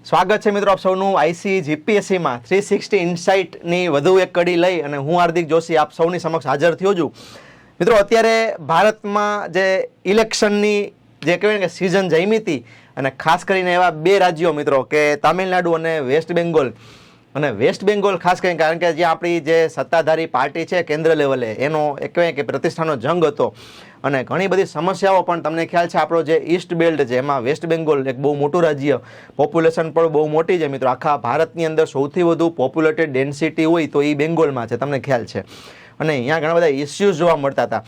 સ્વાગત છે મિત્રો આપ સૌનું આઈસી જીપીએસસીમાં 360 ઇનસાઇટની વધુ એક કડી લઈ અને હું હાર્દિક જોશી આપ સૌની સમક્ષ હાજર થયો છું. મિત્રો અત્યારે ભારતમાં જે ઇલેક્શનની જે કહેવાય કે સિઝન જામી હતી અને ખાસ કરીને એવા બે રાજ્યો મિત્રો કે તામિલનાડુ અને વેસ્ટ બેંગોલ ખાસ કરીને કારણ કે જે આપણી જે સત્તાધારી પાર્ટી છે કેન્દ્ર લેવલે એનો એક કહેવાય કે પ્રતિષ્ઠાનો જંગ હતો અને ઘણી બધી સમસ્યાઓ પણ તમને ખ્યાલ છે. આપણો જે ઈસ્ટ બેલ્ટ છે એમાં વેસ્ટ બેંગોલ એક બહુ મોટું રાજ્ય, પોપ્યુલેશન પણ બહુ મોટી છે મિત્રો. આખા ભારતની અંદર સૌથી વધુ પોપ્યુલેટેડ ડેન્સિટી હોય તો એ બેંગોલમાં છે, તમને ખ્યાલ છે. અને અહીંયા ઘણા બધા ઇસ્યુઝ જોવા મળતા હતા.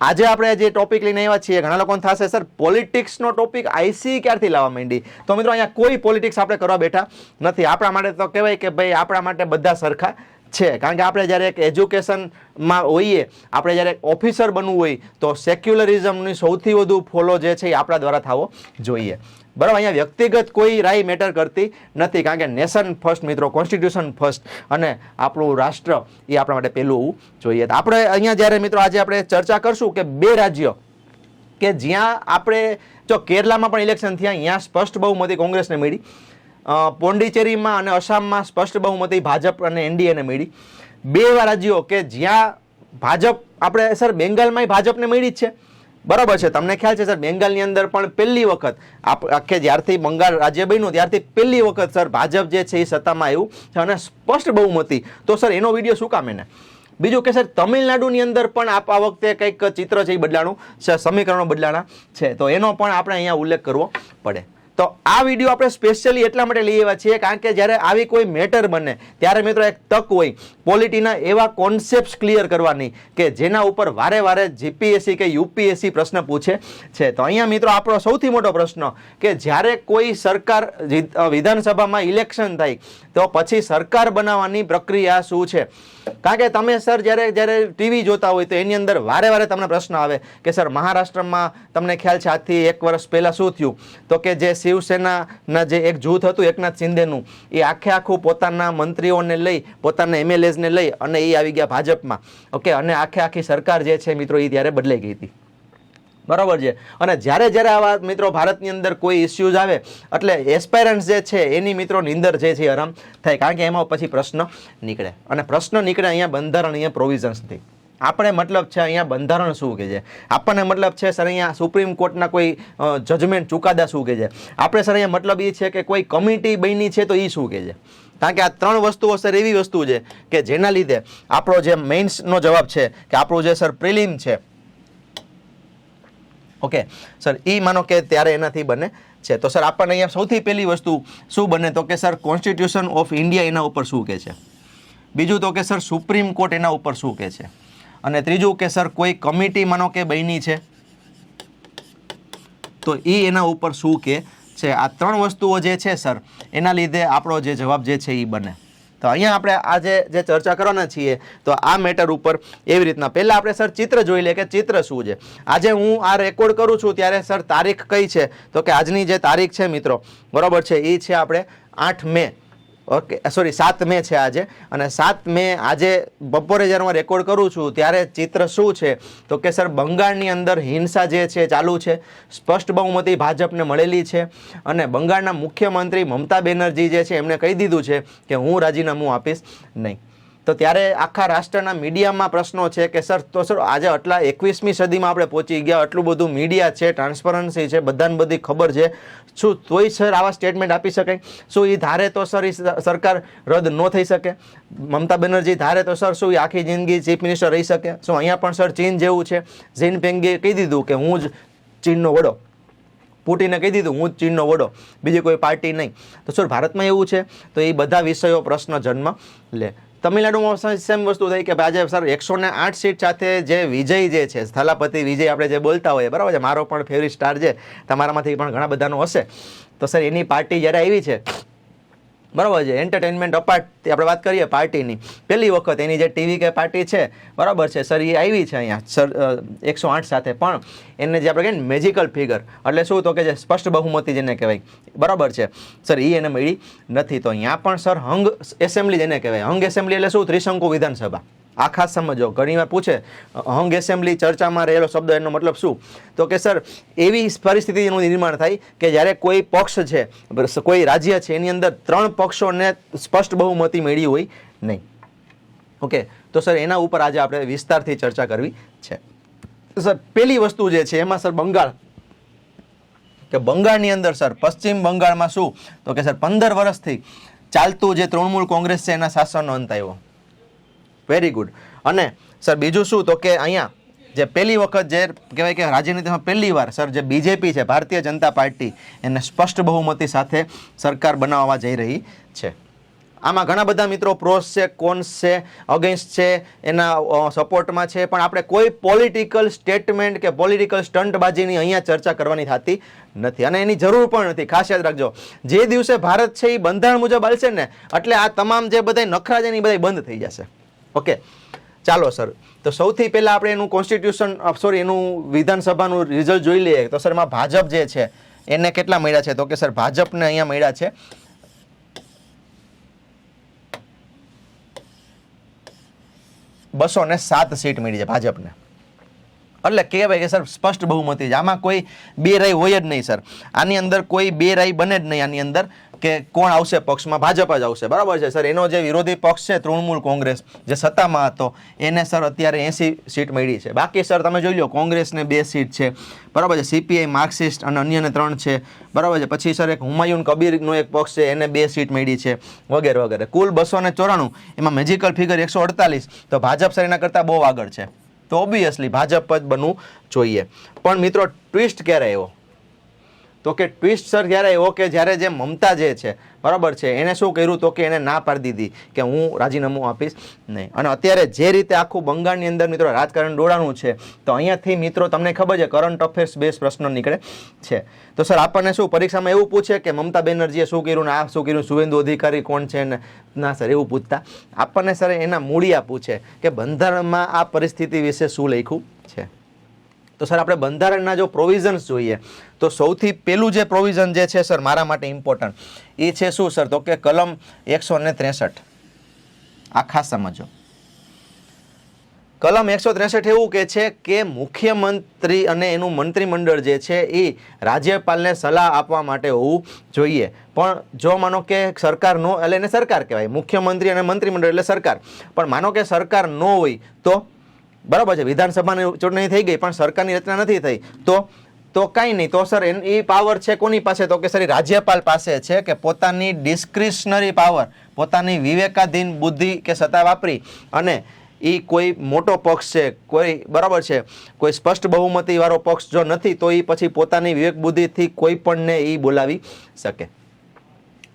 આજે આપણે જે ટોપિક લઈને આવ્યા છીએ ઘણા લોકોને થશે સર પોલિટિક્સનો ટોપિક આઈસી ક્યારથી લાવવા માંડી? તો મિત્રો અહીંયા કોઈ પોલિટિક્સ આપણે કરવા બેઠા નથી. આપણા માટે તો કહેવાય કે ભાઈ આપણા માટે બધા સરખા છે. કારણ કે આપણે જ્યારે એક એજ્યુકેશનમાં હોઈએ, આપણે જ્યારે ઓફિસર બનવું હોય તો સેક્યુલરિઝમની સૌથી વધુ ફોલો જે છે એ આપણા દ્વારા થવો જોઈએ. બરાબર, અહીંયા વ્યક્તિગત કોઈ રાય મેટર કરતી નથી કારણ કે નેશન ફર્સ્ટ મિત્રો, કોન્સ્ટિટ્યુશન ફર્સ્ટ અને આપણું રાષ્ટ્ર એ આપણા માટે પહેલું હોવું જોઈએ. આપણે અહીંયા જ્યારે મિત્રો આજે આપણે ચર્ચા કરશું કે બે રાજ્યો કે જ્યાં આપણે જો કેરલામાં પણ ઇલેક્શન થયા, અહીંયા સ્પષ્ટ બહુમતી કોંગ્રેસને મળી, પોંડિચેરીમાં અને આસામમાં સ્પષ્ટ બહુમતી ભાજપ અને એનડીએને મળી. બે એવા રાજ્યો કે જ્યાં ભાજપ, આપણે સર બેંગાલમાં ભાજપને મળી જ છે, બરાબર છે. તમને ખ્યાલ છે સર બેંગાલની અંદર પણ પહેલી વખત આખે જ્યારથી બંગાળ રાજ્ય બન્યું ત્યારથી પહેલી વખત સર ભાજપ જે છે એ સત્તામાં આવ્યું છે અને સ્પષ્ટ બહુમતી. તો સર એનો વિડીયો શું કામ એને? બીજું કે સર તમિલનાડુની અંદર પણ આ વખતે કંઈક ચિત્ર છે એ બદલાણું છે, સમીકરણો બદલાણા છે, તો એનો પણ આપણે અહીંયા ઉલ્લેખ કરવો પડે. તો આ વિડીયો આપણે સ્પેશિયલી એટલા માટે લઈ આવ્યા છીએ કારણ કે જ્યારે આવી કોઈ મેટર બને ત્યારે મિત્રો એક તક હોય પોલિટીના એવા કોન્સેપ્ટ ક્લિયર કરવાની કે જેના ઉપર વારે વારે જીપીએસસી કે યુપીએસસી પ્રશ્ન પૂછે છે. તો અહીંયા મિત્રો આપણો સૌથી મોટો પ્રશ્ન કે જ્યારે કોઈ સરકાર વિધાનસભામાં ઇલેક્શન થાય તો પછી સરકાર બનાવવાની પ્રક્રિયા શું છે? કારણ કે તમે સર જ્યારે ટીવી જોતા હોય તો એની અંદર વારે વારે તમને પ્રશ્ન આવે કે સર મહારાષ્ટ્રમાં તમને ખ્યાલ છે આજથી 1 વર્ષ પહેલાં શું થયું? તો કે જે શિવસેનાના જે એક જૂથ હતું એકનાથ શિંદેનું, એ આખું પોતાના મંત્રીઓને લઈ, પોતાના એમએલએઝને લઈ અને એ આવી ગયા ભાજપમાં. ઓકે, અને આખી સરકાર જે છે મિત્રો એ ત્યારે બદલાઈ ગઈ હતી, બરાબર છે. અને જ્યારે આવા મિત્રો ભારતની અંદર કોઈ ઇસ્યુઝ આવે એટલે એસ્પાયરન્ટ્સ જે છે એની મિત્રો નિંદર જે છે આરામ થાય કારણ કે એમાં પછી પ્રશ્ન નીકળે અને પ્રશ્ન નીકળે અહીંયા બંધારણીય પ્રોવિઝન્સથી. આપણે મતલબ છે અહીંયા બંધારણ શું કે છે, આપણને મતલબ છે સર અહીંયા સુપ્રીમ કોર્ટના કોઈ જજમેન્ટ ચુકાદા શું કે છે, આપણે સર અહીંયા મતલબ એ છે કે કોઈ કમિટી બની છે તો એ શું કે છે. કારણ કે આ ત્રણ વસ્તુઓ સર એવી વસ્તુ છે કે જેના લીધે આપણો જે મેઇન્સનો જવાબ છે કે આપણું જે સર પ્રિલિમ છે, ઓકે સર એ માનો કે ત્યારે એનાથી બને છે. તો સર આપણને અહીંયા સૌથી પહેલી વસ્તુ શું બને તો કે સર કોન્સ્ટિટ્યુશન ઓફ ઇન્ડિયા એના ઉપર શું કહે છે, બીજું તો કે સર સુપ્રીમ કોર્ટ એના ઉપર શું કહે છે, અને ત્રીજું કે સર કોઈ કમિટી માનો કે બની છે તો એ એના ઉપર શું કહે છે. આ ત્રણ વસ્તુઓ જે છે સર એના લીધે આપણો જે જવાબ જે છે એ બને. તો અહીંયા આપણે આજે જે ચર્ચા કરવાના છીએ તો આ મેટર ઉપર એવી રીતના પહેલાં આપણે સર ચિત્ર જોઈ લે કે ચિત્ર શું છે. આજે હું આ રેકોર્ડ કરું છું ત્યારે સર તારીખ કઈ છે તો કે આજની જે તારીખ છે મિત્રો, બરાબર છે, એ છે આપણે 8 મે, ઓકે સોરી 7 મે છે આજે. અને 7 મે આજે બપોરે જ્યારે હું રેકોર્ડ કરું છું ત્યારે ચિત્ર શું છે તો કે સર બંગાળની અંદર હિંસા જે છે ચાલુ છે, સ્પષ્ટ બહુમતી ભાજપને મળેલી છે અને બંગાળના મુખ્યમંત્રી મમતા બેનર્જી જે છે એમણે કહી દીધું છે કે હું રાજીનામું આપીશ નહીં. તો ત્યારે આખા રાષ્ટ્રના મીડિયામાં પ્રશ્નો છે કે સર તો સર આજે આટલા 21મી સદીમાં આપણે પહોંચી ગયા, આટલું બધું મીડિયા છે, ટ્રાન્સપરન્સી છે, બધાને બધી ખબર છે, શું તોય સર આવા સ્ટેટમેન્ટ આપી શકાય? શું એ ધારે તો સર એ સરકાર રદ ન થઈ શકે? મમતા બેનર્જી ધારે તો સર શું એ આખી જિંદગી ચીફ મિનિસ્ટર રહી શકે? શું અહીંયા પણ સર ચીન જેવું છે, જિનપિંગે કહી દીધું કે હું જ ચીનનો વડો, પુટિને કહી દીધું હું જ ચીનનો વડો, બીજી કોઈ પાર્ટી નહીં. તો સર ભારતમાં એવું છે તો એ બધા વિષયો પ્રશ્ન જન્મ લે. તમિલનાડુમાં સેમ વસ્તુ થઈ કે આજે સર 108 સીટ સાથે જે વિજય જે છે, સ્થલાપતિ વિજય આપણે જે બોલતા હોઈએ, બરાબર છે, મારો પણ ફેવરિટ સ્ટાર છે, તમારામાંથી પણ ઘણા બધાનો હશે. તો સર એની પાર્ટી જ્યારે આવી છે, બરાબર છે, એન્ટરટેનમેન્ટ અપાર્ટ આપણે વાત કરીએ પાર્ટીની, પહેલી વખત એની જે ટીવી કે પાર્ટી છે, બરાબર છે સર, એ આવી છે અહીંયા સર 108 સાથે. પણ એને જે આપણે કહીએ ને મેજિકલ ફિગર એટલે શું તો કે જે સ્પષ્ટ બહુમતી જેને કહેવાય, બરાબર છે સર, એ એને મળી નથી. તો અહીંયા પણ સર હંગ એસેમ્બલી જેને કહેવાય, હંગ એસેમ્બલી એટલે શું? ત્રિશંકુ વિધાનસભા, આ ખાસ સમજો. ઘણીવાર પૂછે હંગ એસેમ્બલી ચર્ચામાં રહેલો શબ્દ એનો મતલબ શું? તો કે સર એવી પરિસ્થિતિનું નિર્માણ થાય કે જ્યારે કોઈ પક્ષ છે, કોઈ રાજ્ય છે, એની અંદર 3 પક્ષોને સ્પષ્ટ બહુમતી મળી હોય નહીં. ઓકે, તો સર એના ઉપર આજે આપણે વિસ્તારથી ચર્ચા કરવી છે. સર પહેલી વસ્તુ જે છે એમાં સર બંગાળ, કે બંગાળની અંદર સર પશ્ચિમ બંગાળમાં શું તો કે સર 15 વર્ષથી ચાલતું જે તૃણમૂલ કોંગ્રેસ છે એના શાસનનો અંત આવ્યો. Very good. અને સર બીજું શું તો કે અહીંયા જે પહેલી વખત જે કહેવાય કે રાજનીતિમાં પહેલી વાર સર જે બીજેપી છે, ભારતીય જનતા પાર્ટી, એને સ્પષ્ટ બહુમતી સાથે સરકાર બનાવવા જઈ રહી છે. આમાં ઘણા બધા મિત્રો પ્રોસ છે, કોન્સ છે, અગેન્સ્ટ છે, એના સપોર્ટમાં છે, પણ આપણે કોઈ પોલિટિકલ સ્ટેટમેન્ટ કે પોલિટિકલ સ્ટન્ટબાજીની અહીંયા ચર્ચા કરવાની થતી નથી અને એની જરૂર પણ નથી. ખાસ યાદ રાખજો, જે દિવસે ભારત છે એ બંધારણ મુજબ હાલશે ને એટલે આ તમામ જે બધા નખરા છે ને એ બધા બંધ થઈ જશે. ઓકે, ચાલો સર. તો સૌથી પહેલા આપણે એનું કોન્સ્ટિટ્યુશન એનું વિધાનસભાનું રિઝલ્ટ જોઈ લઈએ. તો સર એમાં ભાજપ જે છે એને કેટલા મળ્યા છે તો કે સર ભાજપને અહીંયા મળ્યા છે 207 સીટ મળી છે ભાજપને. એટલે કહેવાય કે સર સ્પષ્ટ બહુમતી છે. આમાં કોઈ બે રાય હોય જ નહીં સર. આની અંદર કોઈ બે રાય બને જ નહીં આની અંદર કે કોણ આવશે પક્ષમાં, ભાજપ જ આવશે. બરાબર છે સર. એનો જે વિરોધી પક્ષ છે તૃણમૂલ કોંગ્રેસ જે સત્તામાં હતો એને સર અત્યારે 80 સીટ મળી છે. બાકી સર તમે જોઈ લો, કોંગ્રેસને 2 સીટ છે, બરાબર છે, સીપીઆઈ, માર્કસિસ્ટ અને અન્યને 3 છે, બરાબર છે. પછી સર એક હુમાયુન કબીરનો એક પક્ષ છે એને 2 સીટ મળી છે, વગેરે વગેરે. કુલ 294, એમાં મેજિકલ ફિગર 148. તો ભાજપ સર એના કરતાં બહુ આગળ છે. તો ઓબ્વિયસલી ભાજપ જ બનવું જોઈએ. પણ મિત્રો ટ્વિસ્ટ ક્યારે આવ્યો તો કે ટ્વિસ્ટ સર ક્યારે આવ્યો કે જ્યારે જે મમતા જે છે, બરાબર છે, એને શું કર્યું તો કે એને ના પાડી દીધી કે હું રાજીનામું આપીશ નહીં. અને અત્યારે જે રીતે આખું બંગાળની અંદર મિત્રો રાજકારણ દોડાણું છે, તો અહીંયાથી મિત્રો તમને ખબર છે કરંટ અફેર્સ બેઝ પ્રશ્નો નીકળે છે. તો સર આપણને શું પરીક્ષામાં એવું પૂછે કે મમતા બેનર્જીએ શું કર્યું ને આ શું કર્યું, શુવેન્દુ અધિકારી કોણ છે ને? ના સર, એવું પૂછતા. આપણને સર એના મૂળિયા પૂછે કે બંધારણમાં આ પરિસ્થિતિ વિશે શું લખ્યું છે. તો સર આપણે બંધારણના જો પ્રોવિઝન્સ જોઈએ તો સૌથી પહેલું જે પ્રોવિઝન જે છે સર મારા માટે ઇમ્પોર્ટન્ટ એ છે શું સર તો કે કલમ 163. આ ખાસ સમજો. કલમ 163 એવું કે છે કે મુખ્યમંત્રી અને એનું મંત્રીમંડળ જે છે એ રાજ્યપાલને સલાહ આપવા માટે હોવું જોઈએ. પણ જો માનો કે સરકાર નો, એટલે એને સરકાર કહેવાય, મુખ્યમંત્રી અને મંત્રીમંડળ એટલે સરકાર. પણ માનો કે સરકાર ન હોય તો બરાબર છે, વિધાનસભાની ચૂંટણી થઈ ગઈ પણ સરકારની રચના નથી થઈ તો કાંઈ નહીં. તો સર એ પાવર છે કોની પાસે તો કે સર રાજ્યપાલ પાસે છે કે પોતાની ડિસ્ક્રિશનરી પાવર, પોતાની વિવેકાધીન બુદ્ધિ કે સત્તા વાપરી અને એ કોઈ મોટો પક્ષ છે, કોઈ બરાબર છે, કોઈ સ્પષ્ટ બહુમતી વાળો પક્ષ જો નથી તો એ પછી પોતાની વિવેક બુદ્ધિથી કોઈ પણને એ બોલાવી શકે.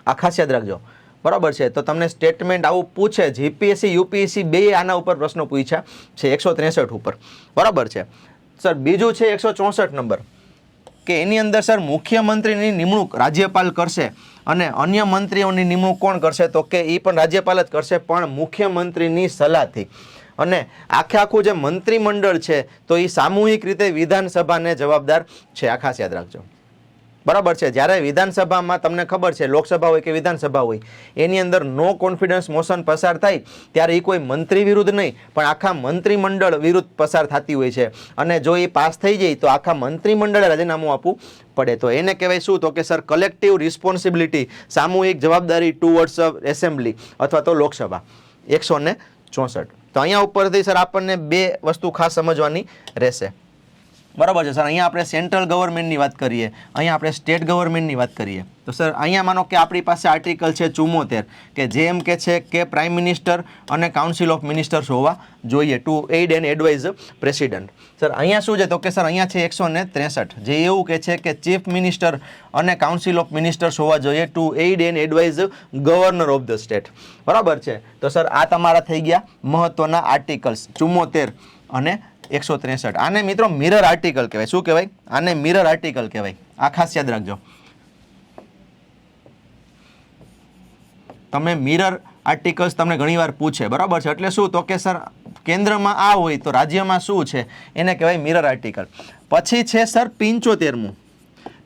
આ ખાસ યાદ રાખજો. બરાબર છે. તો તમને સ્ટેટમેન્ટ આવું પૂછે, જીપીએસસી યુપીએસસી બે આના ઉપર પ્રશ્નો પૂછ્યા છે 163 ઉપર. બરાબર છે સર. બીજું છે 164 નંબર કે એની અંદર સર મુખ્યમંત્રીની નિમણૂક રાજ્યપાલ કરશે અને અન્ય મંત્રીઓની નિમણૂક કોણ કરશે તો કે એ પણ રાજ્યપાલ જ કરશે, પણ મુખ્યમંત્રીની સલાહથી. અને આખું જે મંત્રીમંડળ છે તો એ સામૂહિક રીતે વિધાનસભાને જવાબદાર છે. આ ખાસ યાદ રાખજો. બરાબર છે. જ્યારે વિધાનસભામાં તમને ખબર છે લોકસભા હોય કે વિધાનસભા હોય એની અંદર નો કોન્ફિડન્સ મોશન પસાર થાય ત્યારે એ કોઈ મંત્રી વિરુદ્ધ નહીં પણ આખા મંત્રીમંડળ વિરુદ્ધ પસાર થતી હોય છે. અને જો એ પાસ થઈ જાય તો આખા મંત્રીમંડળે રાજીનામું આપવું પડે. તો એને કહેવાય શું તો કે સર કલેક્ટિવ રિસ્પોન્સિબિલિટી, સામૂહિક જવાબદારી ટુવર્ડ્સ એસેમ્બલી અથવા તો લોકસભા 164. તો અહીંયા ઉપરથી સર આપણને 2 વસ્તુ ખાસ સમજવાની રહેશે. બરાબર છે સર. અહીંયા આપણે સેન્ટ્રલ ગવર્મેન્ટની વાત કરીએ, અહીંયા આપણે સ્ટેટ ગવર્મેન્ટની વાત કરીએ. તો સર અહીંયા માનો કે આપણી પાસે આર્ટિકલ છે 74 કે જે એમ કે છે કે પ્રાઇમ મિનિસ્ટર અને કાઉન્સિલ ઓફ મિનિસ્ટર્સ હોવા જોઈએ to aid and advise president. Sir અહીંયા શું છે તો કે સર અહીંયા છે 163 જે એવું કે છે કે ચીફ મિનિસ્ટર અને કાઉન્સિલ ઓફ મિનિસ્ટર્સ હોવા જોઈએ to aid and advise governor of the state. બરાબર છે. તો સર આ તમારા થઈ ગયા મહત્વના આર્ટિકલ્સ 74 અને 163. આને મિત્રો મિરર આર્ટિકલ કહેવાય. શું કહેવાય? આને મિરર આર્ટિકલ કહેવાય. આ ખાસ યાદ રાખજો. તમે મિરર આર્ટિકલ્સ તમને ઘણીવાર પૂછે. બરાબર છે. એટલે શું તો કે સર કેન્દ્રમાં આ હોય તો રાજ્યમાં શું છે એને કહેવાય મિરર આર્ટિકલ. પછી છે સર 75મું.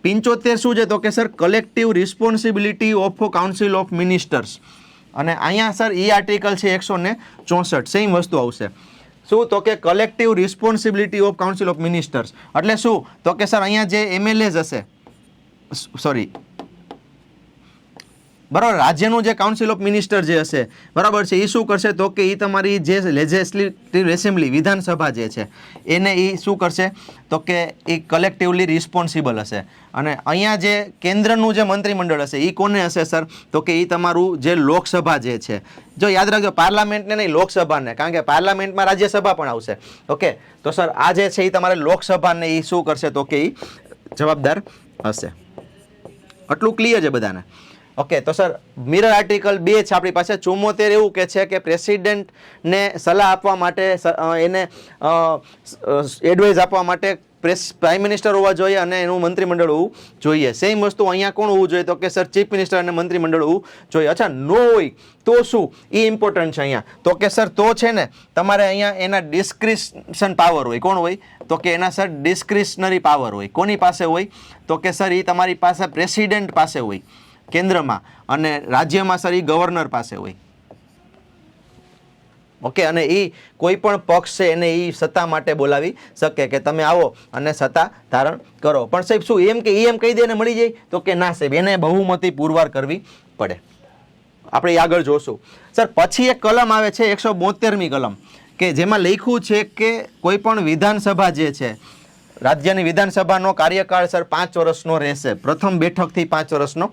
75 શું છે તો કે sir collective responsibility of council of ministers. અને અહીંયા સર ઈ આર્ટિકલ છે 164, સેમ વસ્તુ આવશે. શું તો કે collective responsibility of council of ministers, એટલે શું તો કે સર અહીંયા જે એમએલએઝ હશે, સોરી બરાબર, રાજ્યનું જે કાઉન્સિલ ઓફ મિનિસ્ટર જે હશે બરાબર છે, એ શું કરશે તો કે એ તમારી જે લેજિસ્લેટિવ એસેમ્બલી વિધાનસભા જે છે એને એ શું કરશે તો કે એ કલેક્ટિવલી રિસ્પોન્સિબલ હશે. અને અહીંયા જે કેન્દ્રનું જે મંત્રીમંડળ હશે એ કોને હશે સર તો કે એ તમારું જે લોકસભા જે છે, જો યાદ રાખજો પાર્લામેન્ટને નહીં લોકસભાને, કારણ કે પાર્લામેન્ટમાં રાજ્યસભા પણ આવશે. ઓકે, તો સર આ જે છે એ તમારે લોકસભાને એ શું કરશે તો કે એ જવાબદાર હશે. આટલું ક્લિયર છે બધાને? ઓકે, તો સર મિરર આર્ટિકલ 2 છે આપણી પાસે. 74 એવું કે છે કે પ્રેસિડેન્ટને સલાહ આપવા માટે, એને એડવાઇસ આપવા માટે પ્રાઇમ મિનિસ્ટર હોવા જોઈએ અને એનું મંત્રીમંડળ હોવું જોઈએ. સેમ વસ્તુ અહીંયા કોણ હોવું જોઈએ તો કે સર ચીફ મિનિસ્ટર અને મંત્રીમંડળ હોવું જોઈએ. અચ્છા, નો હોય તો શું, એ ઇમ્પોર્ટન્ટ છે અહીંયા. તો કે સર તો છે ને તમારે અહીંયા એના ડિસ્ક્રિશન પાવર હોય. કોણ હોય તો કે એના સર ડિસ્ક્રિશનરી પાવર હોય. કોની પાસે હોય તો કે સર એ તમારી પાસે પ્રેસિડેન્ટ પાસે હોય કેન્દ્રમાં, અને રાજ્યમાં સર એ ગવર્નર પાસે હોય. ઓકે, અને એ કોઈ પણ પક્ષ છે એને એ સત્તા માટે બોલાવી શકે કે તમે આવો અને સત્તા ધારણ કરો. પણ સાહેબ શું એમ કે એમ કહી દે ને મળી જાય તો કે ના સાહેબ, એને બહુમતી પુરવાર કરવી પડે. આપણે આગળ જોશું સર. પછી એક કલમ આવે છે 172મી કલમ, કે જેમાં લખ્યું છે કે કોઈ પણ વિધાનસભા જે છે, રાજ્યની વિધાનસભાનો કાર્યકાળ સર 5 વર્ષનો રહેશે. પ્રથમ બેઠકથી 5 વર્ષનો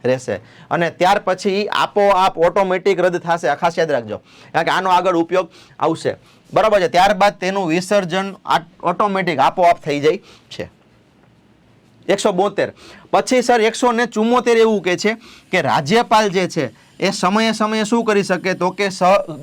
રહેશે, અને ત્યાર પછી આપોઆપ ઓટોમેટિક રદ થશે. આ ખાસ યાદ રાખજો, કારણ કે આનો આગળ ઉપયોગ આવશે. બરાબર છે? ત્યારબાદ તેનું વિસર્જન ઓટોમેટિક આપોઆપ થઈ જાય છે. 172 પછી સર 174 એવું કે છે કે રાજ્યપાલ જે છે એ સમયે સમયે શું કરી શકે તો કે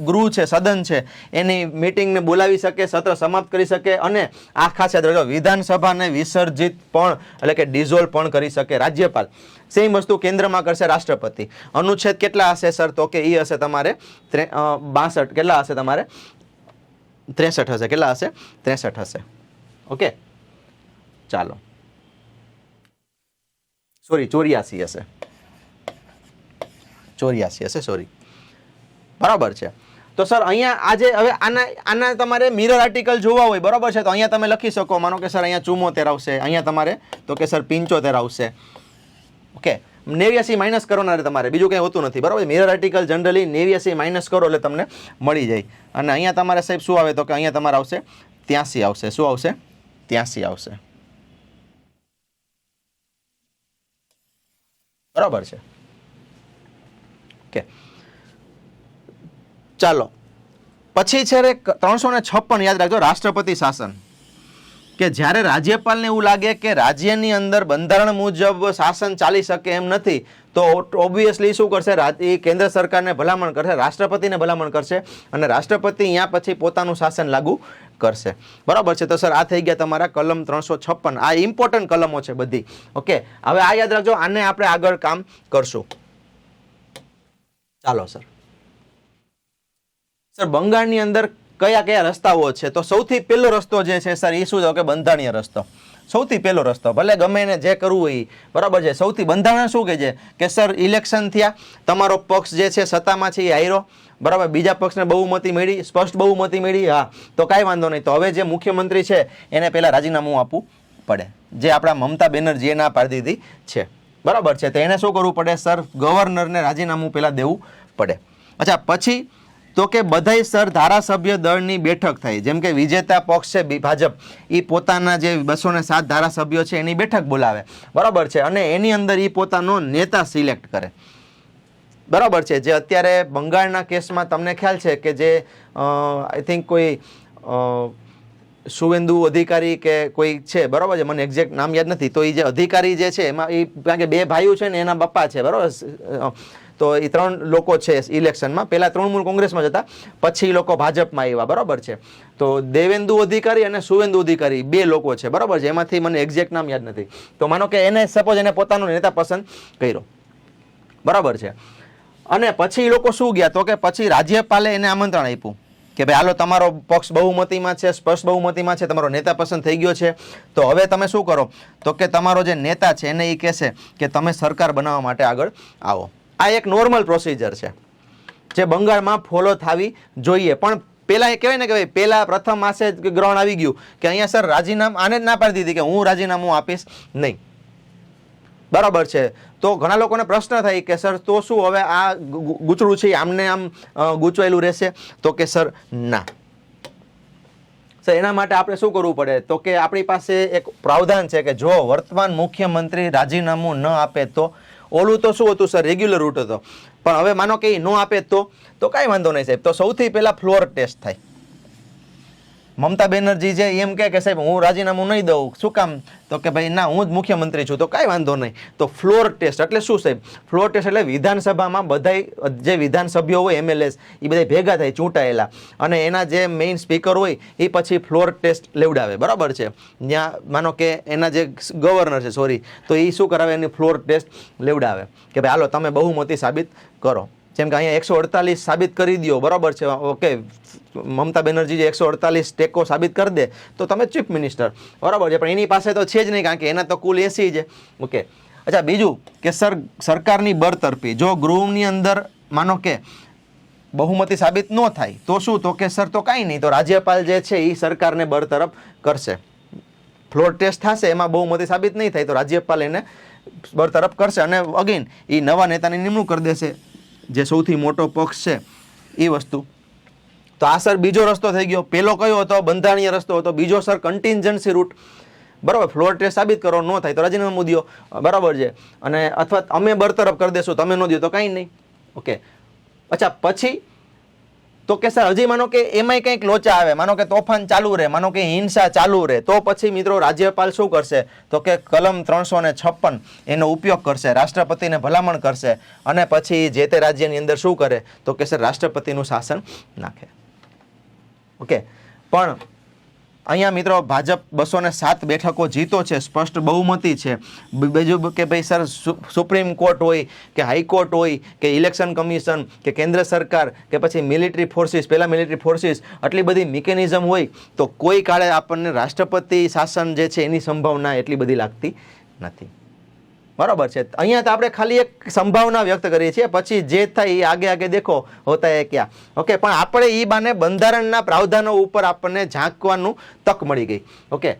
ગૃહ છે, સદન છે, એની મીટિંગને બોલાવી શકે, સત્ર સમાપ્ત કરી શકે, અને આ ખાસ યાદ રાખજો વિધાનસભાને વિસર્જિત પણ એટલે કે ડિઝોલ્વ પણ કરી શકે રાજ્યપાલ. સેમ વસ્તુ કેન્દ્રમાં કરશે રાષ્ટ્રપતિ. અનુચ્છેદ કેટલા હશે સર તો કે એ હશે તમારે 62, કેટલા હશે તમારે 63 હશે. કેટલા હશે 63 હશે. ઓકે, ચાલો, સોરી 84 હશે, 84 હશે, સોરી. બરાબર છે? તો સર અહીંયા આજે હવે આના તમારે મિરર આર્ટિકલ જોવા હોય બરાબર છે, તો અહીંયા તમે લખી શકો. માનો કે સર અહીંયા 74 આવશે, અહીંયા તમારે તો કે સર 75 આવશે. ઓકે, 89 માઇનસ કરવાના તમારે, બીજું કંઈ હોતું નથી. બરાબર? મિરર આર્ટિકલ જનરલી 89 માઇનસ કરો એટલે તમને મળી જાય. અને અહીંયા તમારે સાહેબ શું આવે તો કે અહીંયા તમારે આવશે 83 આવશે. શું આવશે? 83 આવશે. બરાબર છે? ઓકે, ચાલો. પછી છે 356, યાદ રાખજો, રાષ્ટ્રપતિ શાસન. કે જ્યારે રાજ્યપાલને એવું લાગે કે રાજ્યની અંદર બંધારણ મુજબ શાસન ચાલી શકે એમ નથી, તો ઓબ્વિયસલી શું કરશે, એ કેન્દ્ર સરકારને ભલામણ કરશે, રાષ્ટ્રપતિને ભલામણ કરશે, અને રાષ્ટ્રપતિ અહીંયા પછી પોતાનું શાસન લાગુ કરશે. બરાબર છે? તો સર આ થઈ ગયા તમારા કલમ 356. આ ઇમ્પોર્ટન્ટ કલમો છે બધી. ઓકે, હવે આ યાદ રાખજો, આને આપણે આગળ કામ કરશું. ચાલો સર. સર બંગાળની અંદર કયા કયા રસ્તાઓ છે? તો સૌથી પહેલો રસ્તો જે છે સર એ શું છે કે બંધારણીય રસ્તો. સૌથી પહેલો રસ્તો, ભલે ગમે એને જે કરવું હોય. બરાબર છે? સૌથી બંધારણ શું કહે છે કે સર ઇલેક્શન થયા, તમારો પક્ષ જે છે સત્તામાં છે એ હાર્યો, બરાબર, બીજા પક્ષને બહુમતી મળી, સ્પષ્ટ બહુમતી મળી, હા, તો કાંઈ વાંધો નહીં. તો હવે જે મુખ્યમંત્રી છે એને પહેલા રાજીનામું આપવું પડે, જે આપણા મમતા બેનર્જીએ ના પાડી દીધી છે. બરાબર છે? તો એને શું કરવું પડે સર? ગવર્નરને રાજીનામું પહેલા દેવું પડે. અચ્છા, પછી તો કે બધાય સર ધારાસભ્ય દળની બેઠક થાય. જેમ કે વિજેતા પક્ષ છે ભાજપ, એ પોતાના જે 207 ધારાસભ્યો છે એની બેઠક બોલાવે. બરાબર છે? અને એની અંદર એ પોતાનો નેતા સિલેક્ટ કરે. બરાબર છે? જે અત્યારે બંગાળના કેસમાં તમને ખ્યાલ છે કે જે આઈ થિંક કોઈ શુવેન્દુ અધિકારી કે કોઈ છે, બરાબર છે, મને એક્ઝેક્ટ નામ યાદ નથી. તો એ જે અધિકારી જે છે એમાં એ, કારણ કે 2 ભાઈઓ છે ને એના પપ્પા છે, બરાબર, તો એ 3 લોકો છે ઇલેક્શનમાં. પહેલા તૃણમૂલ કોંગ્રેસમાં જતા, પછી એ લોકો ભાજપમાં આવ્યા. બરાબર છે? તો દેવેન્દુ અધિકારી અને શુવેન્દુ અધિકારી 2 લોકો છે. બરાબર છે? એમાંથી મને એક્ઝેક્ટ નામ યાદ નથી. તો માનો કે એને સપોઝ એને પોતાનો નેતા પસંદ કર્યો. બરાબર છે? અને પછી એ લોકો શું ગયા તો કે પછી રાજ્યપાલે એને આમંત્રણ આપ્યું કે ભાઈ હાલો, તમારો પક્ષ બહુમતીમાં છે, સ્પષ્ટ બહુમતીમાં છે, તમારો નેતા પસંદ થઈ ગયો છે, તો હવે તમે શું કરો તો કે તમારો જે નેતા છે એને એ કહેશે કે તમે સરકાર બનાવવા માટે આગળ આવો. આ એક નોર્મલ પ્રોસિજર છે. જે બંગાળમાં ફોલો થવી જોઈએ. પણ પેલા એ કહેવાય ને કે ભાઈ પેલા પ્રથમ માસે ગ્રહણ આવી ગયું કે અહીંયા સર રાજીનામું આને જ ના પાડી દીધી કે હું રાજીનામું આપીશ નહીં. બરાબર છે. તો ઘણા લોકોને પ્રશ્ન થાય કે સર તો શું હવે આ ગૂંચળું છે આમને આમ ગૂંચવાયેલું રહેશે? તો કે સર ના. સર એના માટે આપણે શું કરવું પડે? તો કે આપણી પાસે એક પ્રાવધાન છે કે જો વર્તમાન મુખ્યમંત્રી રાજીનામું ન આપે તો, ઓલું તો શું હતું સર, રેગ્યુલર રૂટ હતો, પણ હવે માનો કે ન આપે તો કાંઈ વાંધો નહીં સાહેબ. તો સૌથી પહેલા ફ્લોર ટેસ્ટ થાય. મમતા બેનર્જી છે એમ કે સાહેબ હું રાજીનામું નહીં દઉં, શું કામ? તો કે ભાઈ ના હું જ મુખ્યમંત્રી છું. તો કાંઈ વાંધો નહીં. તો ફ્લોર ટેસ્ટ એટલે શું સાહેબ? ફ્લોર ટેસ્ટ એટલે વિધાનસભામાં બધા જે વિધાનસભ્યો હોય એમએલએસ એ બધા ભેગા થાય ચૂંટાયેલા, અને એના જે મેઇન સ્પીકર હોય એ પછી ફ્લોર ટેસ્ટ લેવડાવે. બરાબર છે. ત્યાં માનો કે એના જે ગવર્નર છે સોરી, તો એ શું કરાવે? એની ફ્લોર ટેસ્ટ લેવડાવે કે ભાઈ હાલો તમે બહુમતી સાબિત કરો. જેમ કે અહીંયા 148 સાબિત કરી દો. બરાબર છે. ઓકે, મમતા બેનર્જી જે 148 ટેકો સાબિત કરી દે તો તમે ચીફ મિનિસ્ટર. બરાબર છે. પણ એની પાસે તો છે જ નહીં, કારણ કે એના તો કુલ 80 છે. ઓકે. અચ્છા, બીજું કે સરકારની બરતરફી. જો ગૃહની અંદર માનો કે બહુમતી સાબિત ન થાય તો શું? તો કે સર તો કાંઈ નહીં, તો રાજ્યપાલ જે છે એ સરકારને બરતરફ કરશે. ફ્લોર ટેસ્ટ થશે, એમાં બહુમતી સાબિત નહીં થાય તો રાજ્યપાલ એને બરતરફ કરશે, અને અગેન એ નવા નેતાની નિમણૂક કરી દેશે, જે સૌથી મોટો પક્ષ છે એ વસ્તુ. તો આ સર બીજો રસ્તો થઈ ગયો. પેલો કયો હતો? બંધારણીય રસ્તો હતો. બીજો સર કન્ટિન્જન્સી રૂટ. બરાબર, ફ્લોર ટેસ્ટ સાબિત કરો, ન થાય તો રાજીનામું દો. બરાબર છે. અને અથવા અમે બરતરફ કરી દેશું, તમે ન દો તો કાંઈ નહીં. ઓકે. અચ્છા, પછી તો કે સર હજી માનો કે એમાંય કંઈક લોચા આવે, માનો કે તોફાન ચાલુ રહે, માનો કે હિંસા ચાલુ રહે, તો પછી મિત્રો રાજ્યપાલ શું કરશે? તો કે કલમ 356 એનો ઉપયોગ કરશે, રાષ્ટ્રપતિને ભલામણ કરશે, અને પછી જે તે રાજ્યની અંદર શું કરે? તો કે સર રાષ્ટ્રપતિનું શાસન નાખે. ઓકે. પણ અહીંયા મિત્રો ભાજપ 207 બેઠકો જીતો છે, સ્પષ્ટ બહુમતી છે. બીજું કે ભાઈ સર સુપ્રીમ કોર્ટ હોય કે હાઈકોર્ટ હોય કે ઇલેક્શન કમિશન કે કેન્દ્ર સરકાર કે પછી મિલિટરી ફોર્સિસ, પહેલા મિલિટરી ફોર્સિસ, આટલી બધી મિકેનિઝમ હોય તો કોઈ કાળે આપણને રાષ્ટ્રપતિ શાસન જે છે એની સંભાવના એટલી બધી લાગતી નથી. બરાબર છે. અહીંયા તો આપણે ખાલી એક સંભાવના વ્યક્ત કરીએ છીએ, પછી જે થાય એ આગે આગે દેખો હોતા એ ક્યાં. ઓકે. પણ આપણે એ બાને બંધારણના પ્રાવધાનો ઉપર આપણને ઝાંકવાનું તક મળી ગઈ. ઓકે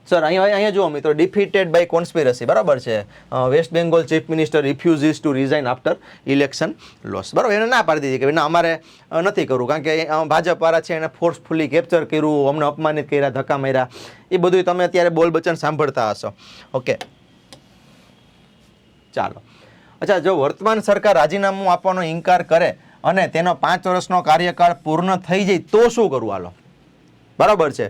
સર, અહીંયા જુઓ મિત્રો, ડિફીટેડ બાય કોન્સ્પિરસી. બરાબર છે. West Bengal chief minister refuses to resign after election loss. બરાબર, એને ના પાડી દીધી કે ના અમારે નથી કરવું, કારણ કે ભાજપવાળા છે એને ફોર્સફુલી કેપ્ચર કર્યું, અમને અપમાનિત કર્યા, ધક્કા માર્યા. એ બધું તમે અત્યારે બોલ બચન સાંભળતા હશો. ઓકે, ચાલો. અચ્છા, જો વર્તમાન સરકાર રાજીનામું આપવાનો ઇનકાર કરે અને તેનો 5 વર્ષનો કાર્યકાળ પૂર્ણ થઈ જાય તો શું કરવું? હાલો. બરાબર છે.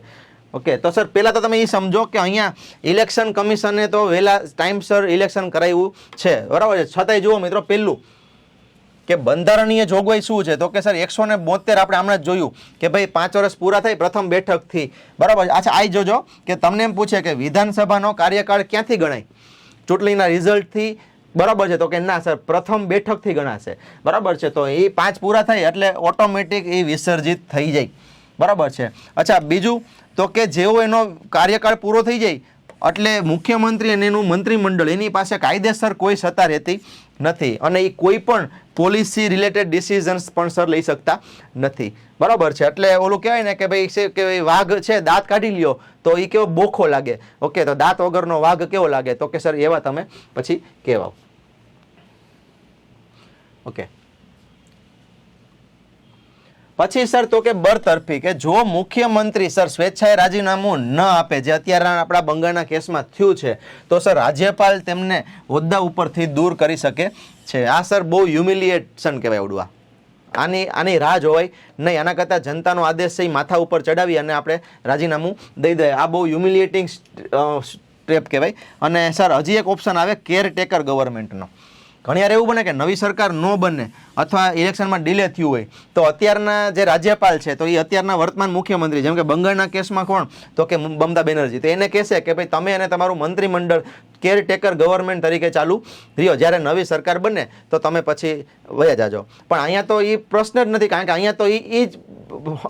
ઓકે. તો સર પહેલાં તો તમે એ સમજો કે અહીંયા ઇલેક્શન કમિશને તો વહેલા ટાઈમસર ઇલેક્શન કરાવ્યું છે. બરાબર છે. છતાંય જુઓ મિત્રો, પહેલું કે બંધારણીય જોગવાઈ શું છે? તો કે સર 172 આપણે હમણાં જ જોયું કે ભાઈ 5 વર્ષ પૂરા થાય પ્રથમ બેઠકથી. બરાબર છે. અચ્છા, આ જોજો કે તમને એમ પૂછે કે વિધાનસભાનો કાર્યકાળ ક્યાંથી ગણાય? ચૂંટણીના રિઝલ્ટથી. બરાબર છે. તો કે ના સર, પ્રથમ બેઠકથી ગણાશે. બરાબર છે. તો એ 5 પૂરા થાય એટલે ઓટોમેટિક એ વિસર્જિત થઈ જાય. બરાબર છે. અચ્છા, બીજું તો કે જેવો એનો કાર્યકાળ પૂરો થઈ જાય એટલે મુખ્યમંત્રી અને એનું મંત્રીમંડળ એની પાસે કાયદેસર કોઈ સત્તા રહેતી નથી, અને એ કોઈ પણ પોલિસી રિલેટેડ ડિસિઝન્સ પણ સર લઈ શકતા નથી. બરાબર છે. એટલે ઓલું કહેવાય ને કે ભાઈ કે વાઘ છે દાંત કાઢી લ્યો તો એ કેવો બોખો લાગે. ઓકે. તો દાંત વગરનો વાઘ કેવો લાગે? તો કે સર એવા તમે પછી કહેવાઓ. ઓકે. પછી સર તો કે બરતરફી, કે જો મુખ્યમંત્રી સર સ્વેચ્છાએ રાજીનામું ન આપે, જે અત્યારના આપણા બંગાળના કેસમાં થયું છે, તો સર રાજ્યપાલ તેમને હોદ્દા ઉપરથી દૂર કરી શકે છે. આ સર બહુ હ્યુમિલિએશન કહેવાય. ઉડવા આની રાહ જોવાય નહીં. આના કરતાં જનતાનો આદેશ છે માથા ઉપર ચડાવી અને આપણે રાજીનામું દઈ દઈએ. આ બહુ હ્યુમિલિએટિંગ સ્ટેપ કહેવાય. અને સર હજી એક ઓપ્શન આવે કેરટેકર ગવર્મેન્ટનો. ઘણી વાર એવું બને કે નવી સરકાર ન બને અથવા ઇલેક્શનમાં ડિલે થયું હોય તો અત્યારના જે રાજ્યપાલ છે તો એ અત્યારના વર્તમાન મુખ્યમંત્રી, જેમ કે બંગાળના કેસમાં કોણ? તો કે મમતા બેનર્જી, તો એને કહેશે કે ભાઈ તમે અને તમારું મંત્રીમંડળ કેરટેકર ગવર્મેન્ટ તરીકે ચાલુ રહ્યો, જ્યારે નવી સરકાર બને તો તમે પછી વયા જાજો. પણ અહીંયા તો એ પ્રશ્ન જ નથી, કારણ કે અહીંયા તો એ જ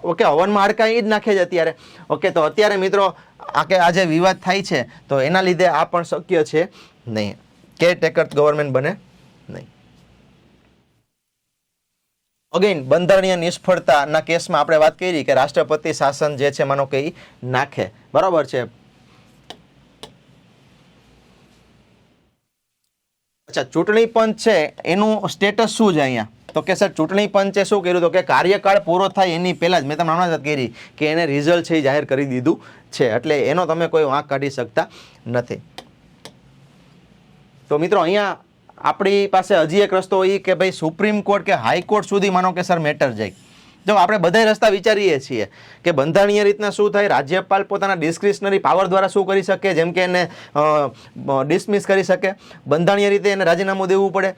ઓકે હવનમાં હાડકા એ જ નાખે છે અત્યારે. ઓકે. તો અત્યારે મિત્રો આ જે વિવાદ થાય છે તો એના લીધે આ પણ શક્ય છે નહીં, કેરટેકર ગવર્મેન્ટ બને નહીં. અગેન બંધારણીય નિષ્ફળતાના કેસમાં આપણે વાત કરી કે રાષ્ટ્રપતિ શાસન જે છે માનો કે ઈ નાખે, બરાબર છે. અચ્છા, ચૂંટણી પંચ છે એનું સ્ટેટસ શું છે અહીંયા? તો કે સર ચૂંટણી પંચે શું કર્યું તો કે કાર્યકાળ પૂરો થાય એની પહેલા જ મેં તમને હમણાં જ કરી કે એને રિઝલ્ટ છે એ જાહેર કરી દીધું છે, એટલે એનો તમે કોઈ વાંક કાઢી શકતા નથી. તો મિત્રો અહીંયા આપણી પાસે હજી એક રસ્તો એ કે ભાઈ સુપ્રીમ કોર્ટ કે હાઈકોર્ટ સુધી માનો કે સર મેટર જાય. જો આપણે બધા રસ્તા વિચારીએ છીએ કે બંધારણીય રીતના શું થાય, રાજ્યપાલ પોતાના ડિસ્ક્રિશનરી પાવર દ્વારા શું કરી શકે, જેમ કે એને ડિસમિસ કરી શકે, બંધારણીય રીતે એને રાજીનામું દેવું પડે,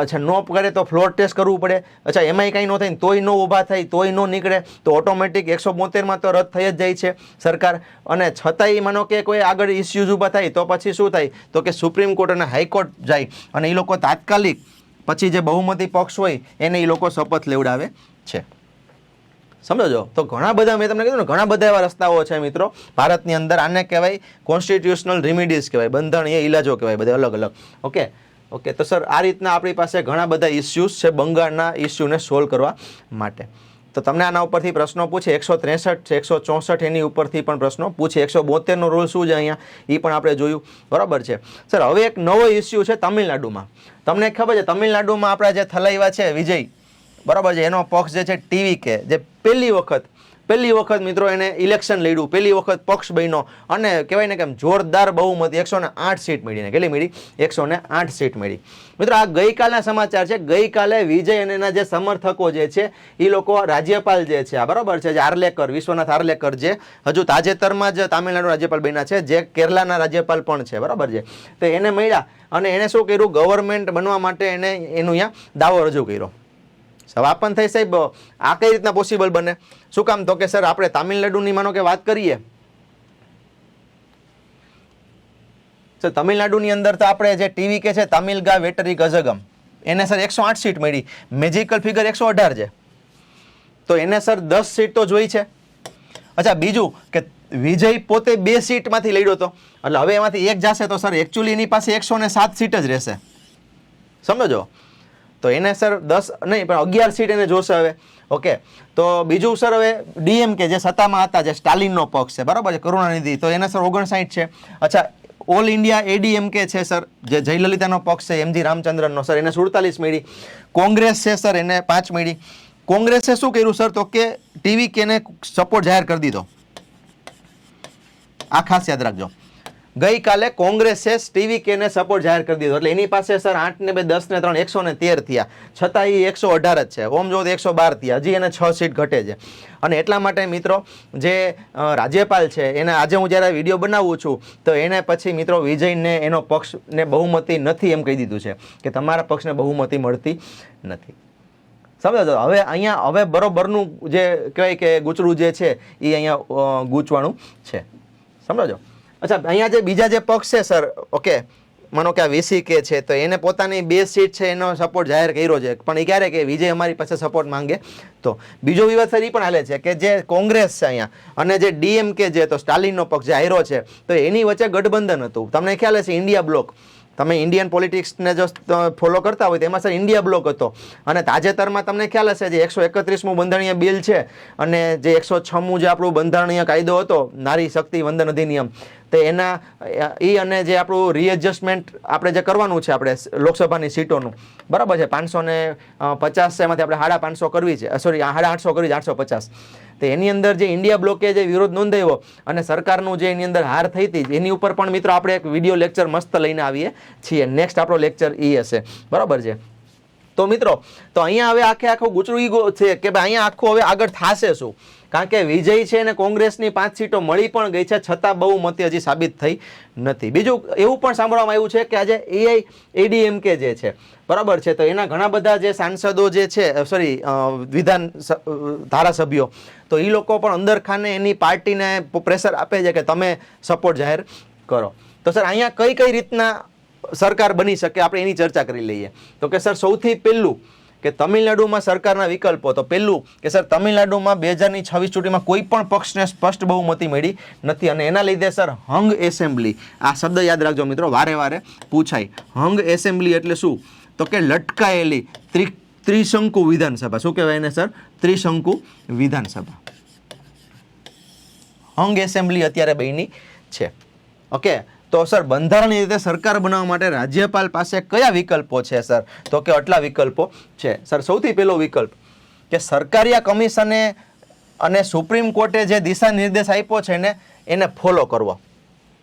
અચ્છા નો કરે તો ફ્લોર ટેસ્ટ કરવું પડે, અચ્છા એમાંય કંઈ ન થાય તોય નો ઊભા થાય તોય નો નીકળે તો ઓટોમેટિક 172માં તો રદ થઈ જ જાય છે સરકાર. અને છતાંય માનો કે કોઈ આગળ ઇસ્યુઝ ઊભા થાય તો પછી શું થાય તો કે સુપ્રીમ કોર્ટ અને હાઈકોર્ટ જાય અને એ લોકો તાત્કાલિક પછી જે બહુમતી પક્ષ હોય એને એ લોકો શપથ લેવડાવે છે. સમજો તો ઘણા બધા મેં તમને કીધું ને ઘણા બધા એવા રસ્તાઓ છે મિત્રો ભારતની અંદર. આને કહેવાય કોન્સ્ટિટ્યુશનલ રેમિડીઝ કહેવાય, બંધારણીય ઇલાજો કહેવાય, બધા અલગ અલગ. ઓકે તો સર આ રીતના આપણી પાસે ઘણા બધા ઇસ્યુઝ છે બંગાળના ઇસ્યુને સોલ્વ કરવા માટે. તો તમને આના ઉપરથી પ્રશ્નો પૂછે 163 છે, 164 એની ઉપરથી પણ પ્રશ્નો પૂછે. 172નો રૂલ શું છે અહીંયા એ પણ આપણે જોયું, બરાબર છે. સર હવે એક નવો ઇસ્યુ છે તમિલનાડુમાં. તમને ખબર છે તમિલનાડુમાં આપણા જે થલાઈવા છે વિજય, બરાબર છે, એનો પક્ષ જે છે ટીવીકે, જે પહેલી વખત મિત્રો એને ઇલેક્શન લડ્યું, પહેલી વખત પક્ષ બન્યો અને કહેવાય ને કે જોરદાર બહુમતી 108 સીટ મળીને કેટલી મળી 108 સીટ મળી. મિત્રો આ ગઈકાલના સમાચાર છે. ગઈકાલે વિજય અને એના જે સમર્થકો જે છે એ લોકો રાજ્યપાલ જે છે આ બરાબર છે જે આર્લેકર, વિશ્વનાથ આર્લેકર જે હજુ તાજેતરમાં જ તામિલનાડુ રાજ્યપાલ બન્યા છે, જે કેરલાના રાજ્યપાલ પણ છે, બરાબર છે. તો એને મળ્યા અને એને શું કર્યું, ગવર્મેન્ટ બનવા માટે એને એનું અહીંયા દાવો રજૂ કર્યો. સવાપન થઈ સાહેબ આ કઈ રીતના પોસિબલ બને? શું કામ તો કે સર આપણે તામિલનાડુની માનો કે વાત કરીએ, સર તમિલનાડુની અંદર તો આપણે જે ટીવીકે છે તમિલગા વેટરી ગઝગમ, એને સર 108 સીટ મળી, મેજિકલ ફિગર 118 છે, તો એને સર 10 સીટ તો જોઈ છે. અચ્છા બીજું કે વિજય પોતે 2 સીટમાંથી લડ્યો હતો, એટલે હવે એમાંથી એક જશે તો સર એકચ્યુઅલી એની પાસે 107 સીટ જ રહેશે, સમજો. તો એને સર 10 નહીં પણ 11 સીટ એને જોશે હવે. ઓકે તો બીજું સર હવે ડીએમકે જે સત્તામાં હતા, જે સ્ટાલિનનો પક્ષ છે, બરાબર છે, કરુણાનિધિ, તો એને સર 59 છે. અચ્છા ઓલ ઇન્ડિયા એડીએમકે છે સર, જે જયલલિતાનો પક્ષ છે, એમજી રામચંદ્રનનો, સર એને 47 મળી. કોંગ્રેસ છે સર એને 5 મળી. કોંગ્રેસે શું કર્યું સર તો કે ટીવીકેને સપોર્ટ જાહેર કરી દીધો. આ ખાસ યાદ રાખજો, ગઈકાલે કોંગ્રેસે ટીવીકેને સપોર્ટ જાહેર કરી દીધો, એટલે એની પાસે સર 8 ને 2 10 ને 3 113 થયા, છતાં એ 118 જ છે. ઓમ જો 112 થયા, હજી એને 6 સીટ ઘટે છે. અને એટલા માટે મિત્રો જે રાજ્યપાલ છે એને આજે હું જ્યારે વિડીયો બનાવું છું તો એને પછી મિત્રો વિજયને એનો પક્ષને બહુમતી નથી એમ કહી દીધું છે કે તમારા પક્ષને બહુમતી મળતી નથી. સમજો હવે અહીંયા હવે બરોબરનું જે કહેવાય કે ગૂંચળું જે છે એ અહીંયા ગૂંચવાનું છે, સમજો. અચ્છા અહીંયા જે બીજા જે પક્ષ છે સર, ઓકે માનો કે આ વીસીકે છે, તો એને પોતાની 2 સીટ છે એનો સપોર્ટ જાહેર કર્યો છે, પણ એ ક્યારે કે વિજય અમારી પાસે સપોર્ટ માંગે તો. બીજો વિવાદ સર એ પણ હાલે છે કે જે કોંગ્રેસ છે અહીંયા અને જે ડીએમકે જે તો સ્ટાલિનનો પક્ષ જે હાર્યો છે, તો એની વચ્ચે ગઠબંધન હતું. તમને ખ્યાલ હશે ઇન્ડિયા બ્લોક, તમે ઇન્ડિયન પોલિટિક્સને જો ફોલો કરતા હોય તો એમાં સર ઇન્ડિયા બ્લોક હતો. અને તાજેતરમાં તમને ખ્યાલ હશે જે 131મું બંધારણીય બિલ છે અને જે 106મું જે આપણું બંધારણીય કાયદો હતો નારી શક્તિ વંદન અધિનિયમ, તો એના અને જે આપણું રીએડજસ્ટમેન્ટ આપણે જે કરવાનું છે આપણે લોકસભાની સીટોનું, બરાબર છે, 550 છે એમાંથી આપણે 550 કરવી છે, સોરી 850 કરવી છે, 850. તો એની અંદર જે ઇન્ડિયા બ્લોકે જે વિરોધ નોંધાવ્યો અને સરકારનું જે એની અંદર હાર થઈ હતી એની ઉપર પણ મિત્રો આપણે એક વિડીયો લેક્ચર મસ્ત લઈને આવીએ છીએ. નેક્સ્ટ આપણો લેક્ચર એ હશે, બરાબર છે. તો મિત્રો તો અહીંયા હવે આખું ગૂંચળું છે કે ભાઈ અહીંયા આખું હવે આગળ થશે શું, કારણ કે વિજય છે અને કોંગ્રેસની 5 સીટો મળી પણ ગઈ છે, છતાં બહુમતી હજી સાબિત થઈ નથી. બીજું એવું પણ સાંભળવામાં આવ્યું છે કે આજે એડીએમકે જે છે, બરાબર છે, તો એના ઘણા બધા જે સાંસદો જે છે, સોરી વિધાન ધારાસભ્યો, તો એ લોકો પણ અંદર ખાને એની પાર્ટીને પ્રેશર આપે છે કે તમે સપોર્ટ જાહેર કરો. તો સર અહીંયા કઈ રીતના સરકાર બની શકે આપણે એની ચર્ચા કરી લઈએ. તો કે સર સૌથી પહેલું કે તમિલનાડુમાં સરકારના વિકલ્પો, તો પહેલું કે સર તમિલનાડુમાં 2026 ચૂંટણીમાં કોઈ પણ પક્ષને સ્પષ્ટ બહુમતી મળી નથી અને એના લીધે સર હંગ એસેમ્બલી, આ શબ્દ યાદ રાખજો મિત્રો, વારે વારે પૂછાય. હંગ એસેમ્બલી એટલે શું તો કે લટકાયેલી ત્રિશંકુ વિધાનસભા. શું કહેવાય એને સર? ત્રિશંકુ વિધાનસભા. અંગ એસેમ્બલી અત્યારે બની છે. ઓકે, તો સર બંધારણીય રીતે સરકાર બનાવવા માટે રાજ્યપાલ પાસે કયા વિકલ્પો છે સર? તો કે આટલા વિકલ્પો છે સર. સૌથી પહેલો વિકલ્પ કે સરકારીય કમિશને અને સુપ્રીમ કોર્ટે જે દિશા નિર્દેશ આપ્યો છે ને એને ફોલો કરવો.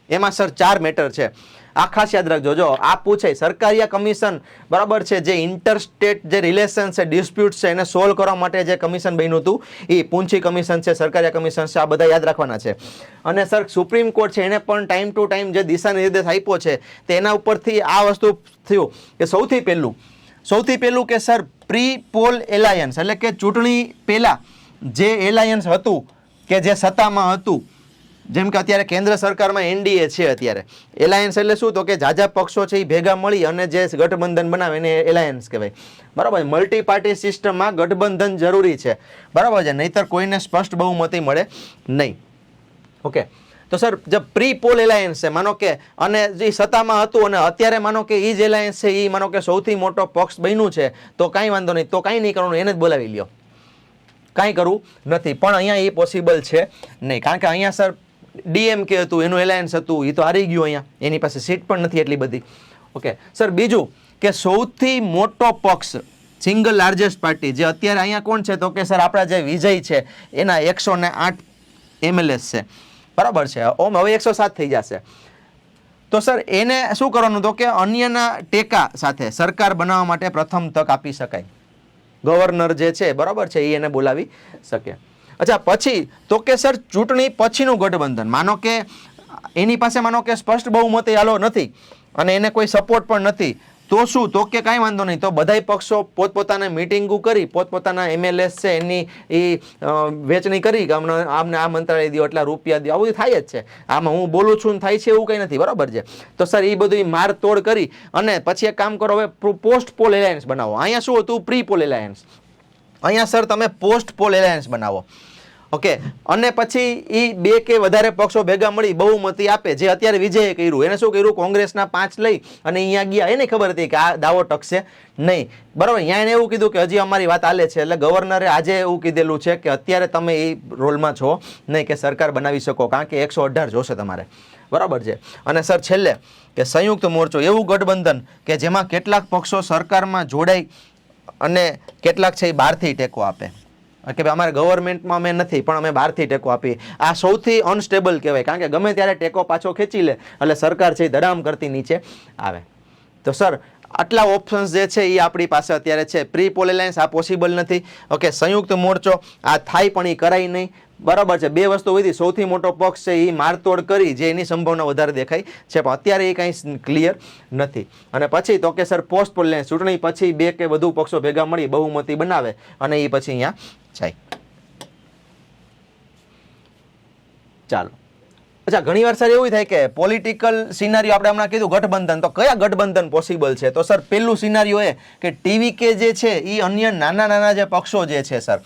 એમાં સર 4 મેટર છે. આ ખાસ યાદ રાખજો. જો આ પૂછાય સરકારીય કમિશન, બરાબર છે, જે ઇન્ટરસ્ટેટ જે રિલેશન છે, ડિસ્પ્યુટ છે, એને સોલ્વ કરવા માટે જે કમિશન બન્યું હતું એ પૂંછી કમિશન છે, સરકારીય કમિશન છે, આ બધા યાદ રાખવાના છે. અને સર સુપ્રીમ કોર્ટ છે એને પણ ટાઈમ ટુ ટાઈમ જે દિશા નિર્દેશ આપ્યો છે તેના ઉપરથી આ વસ્તુ થયું કે સૌથી પહેલું કે સર પ્રી પોલ એલાયન્સ, એટલે કે ચૂંટણી પહેલા જે એલાયન્સ હતું કે જે સત્તામાં હતું, જેમ કે અત્યારે કેન્દ્ર સરકારમાં એનડીએ છે અત્યારે. એલાયન્સ એટલે શું? તો કે જાજા પક્ષો છે એ ભેગા મળી અને જે ગઠબંધન બનાવે એને એલાયન્સ કહેવાય. બરાબર છે. મલ્ટી પાર્ટી સિસ્ટમમાં ગઠબંધન જરૂરી છે. બરાબર છે, નહીતર કોઈને સ્પષ્ટ બહુમતી મળે નહીં. ઓકે, તો સર જે પ્રી પોલ એલાયન્સ છે, માનો કે અને જે સત્તામાં હતું અને અત્યારે માનો કે એ જ એલાયન્સ છે એ માનો કે સૌથી મોટો પક્ષ બન્યું છે, તો કાંઈ વાંધો નહીં, તો કાંઈ નહીં કરવાનું, એને જ બોલાવી લ્યો, કાંઈ કરવું નથી. પણ અહીંયા એ પોસિબલ છે નહીં, કારણ કે અહીંયા સર ડીએમકે હતું, એનું એલાયન્સ હતું, એ તો હારી ગયું, અહીંયા એની પાસે સીટ પણ નથી એટલી બધી. ઓકે સર, બીજું કે સૌથી મોટો પક્ષ, સિંગલ લાર્જેસ્ટ પાર્ટી જે અત્યારે અહીંયા કોણ છે? તો કે સર આપણા જે વિજય છે એના 108 એમએલએસ છે. બરાબર છે. ઓમ હવે 107 થઈ જશે. તો સર એને શું કરવાનું? તો કે અન્યના ટેકા સાથે સરકાર બનાવવા માટે પ્રથમ તક આપી શકાય. ગવર્નર જે છે, બરાબર છે, એ એને બોલાવી શકે. અચ્છા, પછી તો કે સર ચૂંટણી પછીનું ગઠબંધન, માનો કે એની પાસે માનો કે સ્પષ્ટ બહુમતી હાલો નથી અને એને કોઈ સપોર્ટ પણ નથી, તો શું? તો કે કાંઈ વાંધો નહીં, તો બધાય પક્ષો પોતપોતાને મિટિંગો કરી, પોતપોતાના એમએલએસ છે એની એ વહેંચણી કરી કે આમને આ મંત્રાલય દો, એટલા રૂપિયા દો, આવું થાય જ છે. આમાં હું બોલું છું થાય છે એવું કંઈ નથી. બરાબર છે. તો સર એ બધું માર તોડ કરી અને પછી એક કામ કરો, હવે પોસ્ટ પોલ એલાયન્સ બનાવો. અહીંયા શું હતું? Pre poll alliance. અહીંયા સર તમે પોસ્ટ પોલ એલાયન્સ બનાવો. ઓકે, અને પછી એ 2 કે વધારે પક્ષો ભેગા મળી બહુમતી આપે, જે અત્યારે વિજયે કર્યું. એને શું કર્યું? કોંગ્રેસના 5 લઈ અને અહીંયા ગયા. એને ખબર હતી કે આ દાવો ટકશે નહીં. બરાબર. અહીંયા એને એવું કીધું કે હજી અમારી વાત હાલે છે. એટલે ગવર્નરે આજે એવું કીધેલું છે કે અત્યારે તમે એ રોલમાં છો નહીં કે સરકાર બનાવી શકો, કારણ કે 118 જોશે તમારે. બરાબર છે. અને સર છેલ્લે કે સંયુક્ત મોરચો, એવું ગઠબંધન કે જેમાં કેટલાક પક્ષો સરકારમાં જોડાય અને કેટલાક છે એ બહારથી ટેકો આપે, કે ભાઈ અમારે ગવર્મેન્ટમાં અમે નથી પણ અમે બહારથી ટેકો આપીએ. આ સૌથી અનસ્ટેબલ કહેવાય, કારણ કે ગમે ત્યારે ટેકો પાછો ખેંચી લે એટલે સરકાર છે એ દડામ કરતી નીચે આવે. તો સર આટલા ઓપ્શન્સ જે છે એ આપણી પાસે અત્યારે છે. પ્રી પોલ એલાયન્સ આ પોસિબલ નથી. ઓકે, સંયુક્ત મોરચો આ થાય પણ એ કરાય નહીં. બરાબર છે. 2 વસ્તુ વધી, સૌથી મોટો પક્ષ છે એ મારતોડ કરી, જે એની સંભાવના વધારે દેખાય છે, પણ અત્યારે એ કાંઈ ક્લિયર નથી. અને પછી તો કે સર પોસ્ટ પોલ એલાયન્સ, ચૂંટણી પછી 2 કે વધુ પક્ષો ભેગા મળી બહુમતી બનાવે અને એ પછી અહીંયા જાય. ચાલો. અચ્છા, ઘણી વાર સર એવું થાય કે પોલિટિકલ સિનારીઓ આપણે હમણાં કીધું ગઠબંધન, તો કયા ગઠબંધન પોસિબલ છે? તો સર પહેલું સિનારીઓ એ કે ટીવીકે જે છે એ અન્ય નાના જે પક્ષો જે છે સર,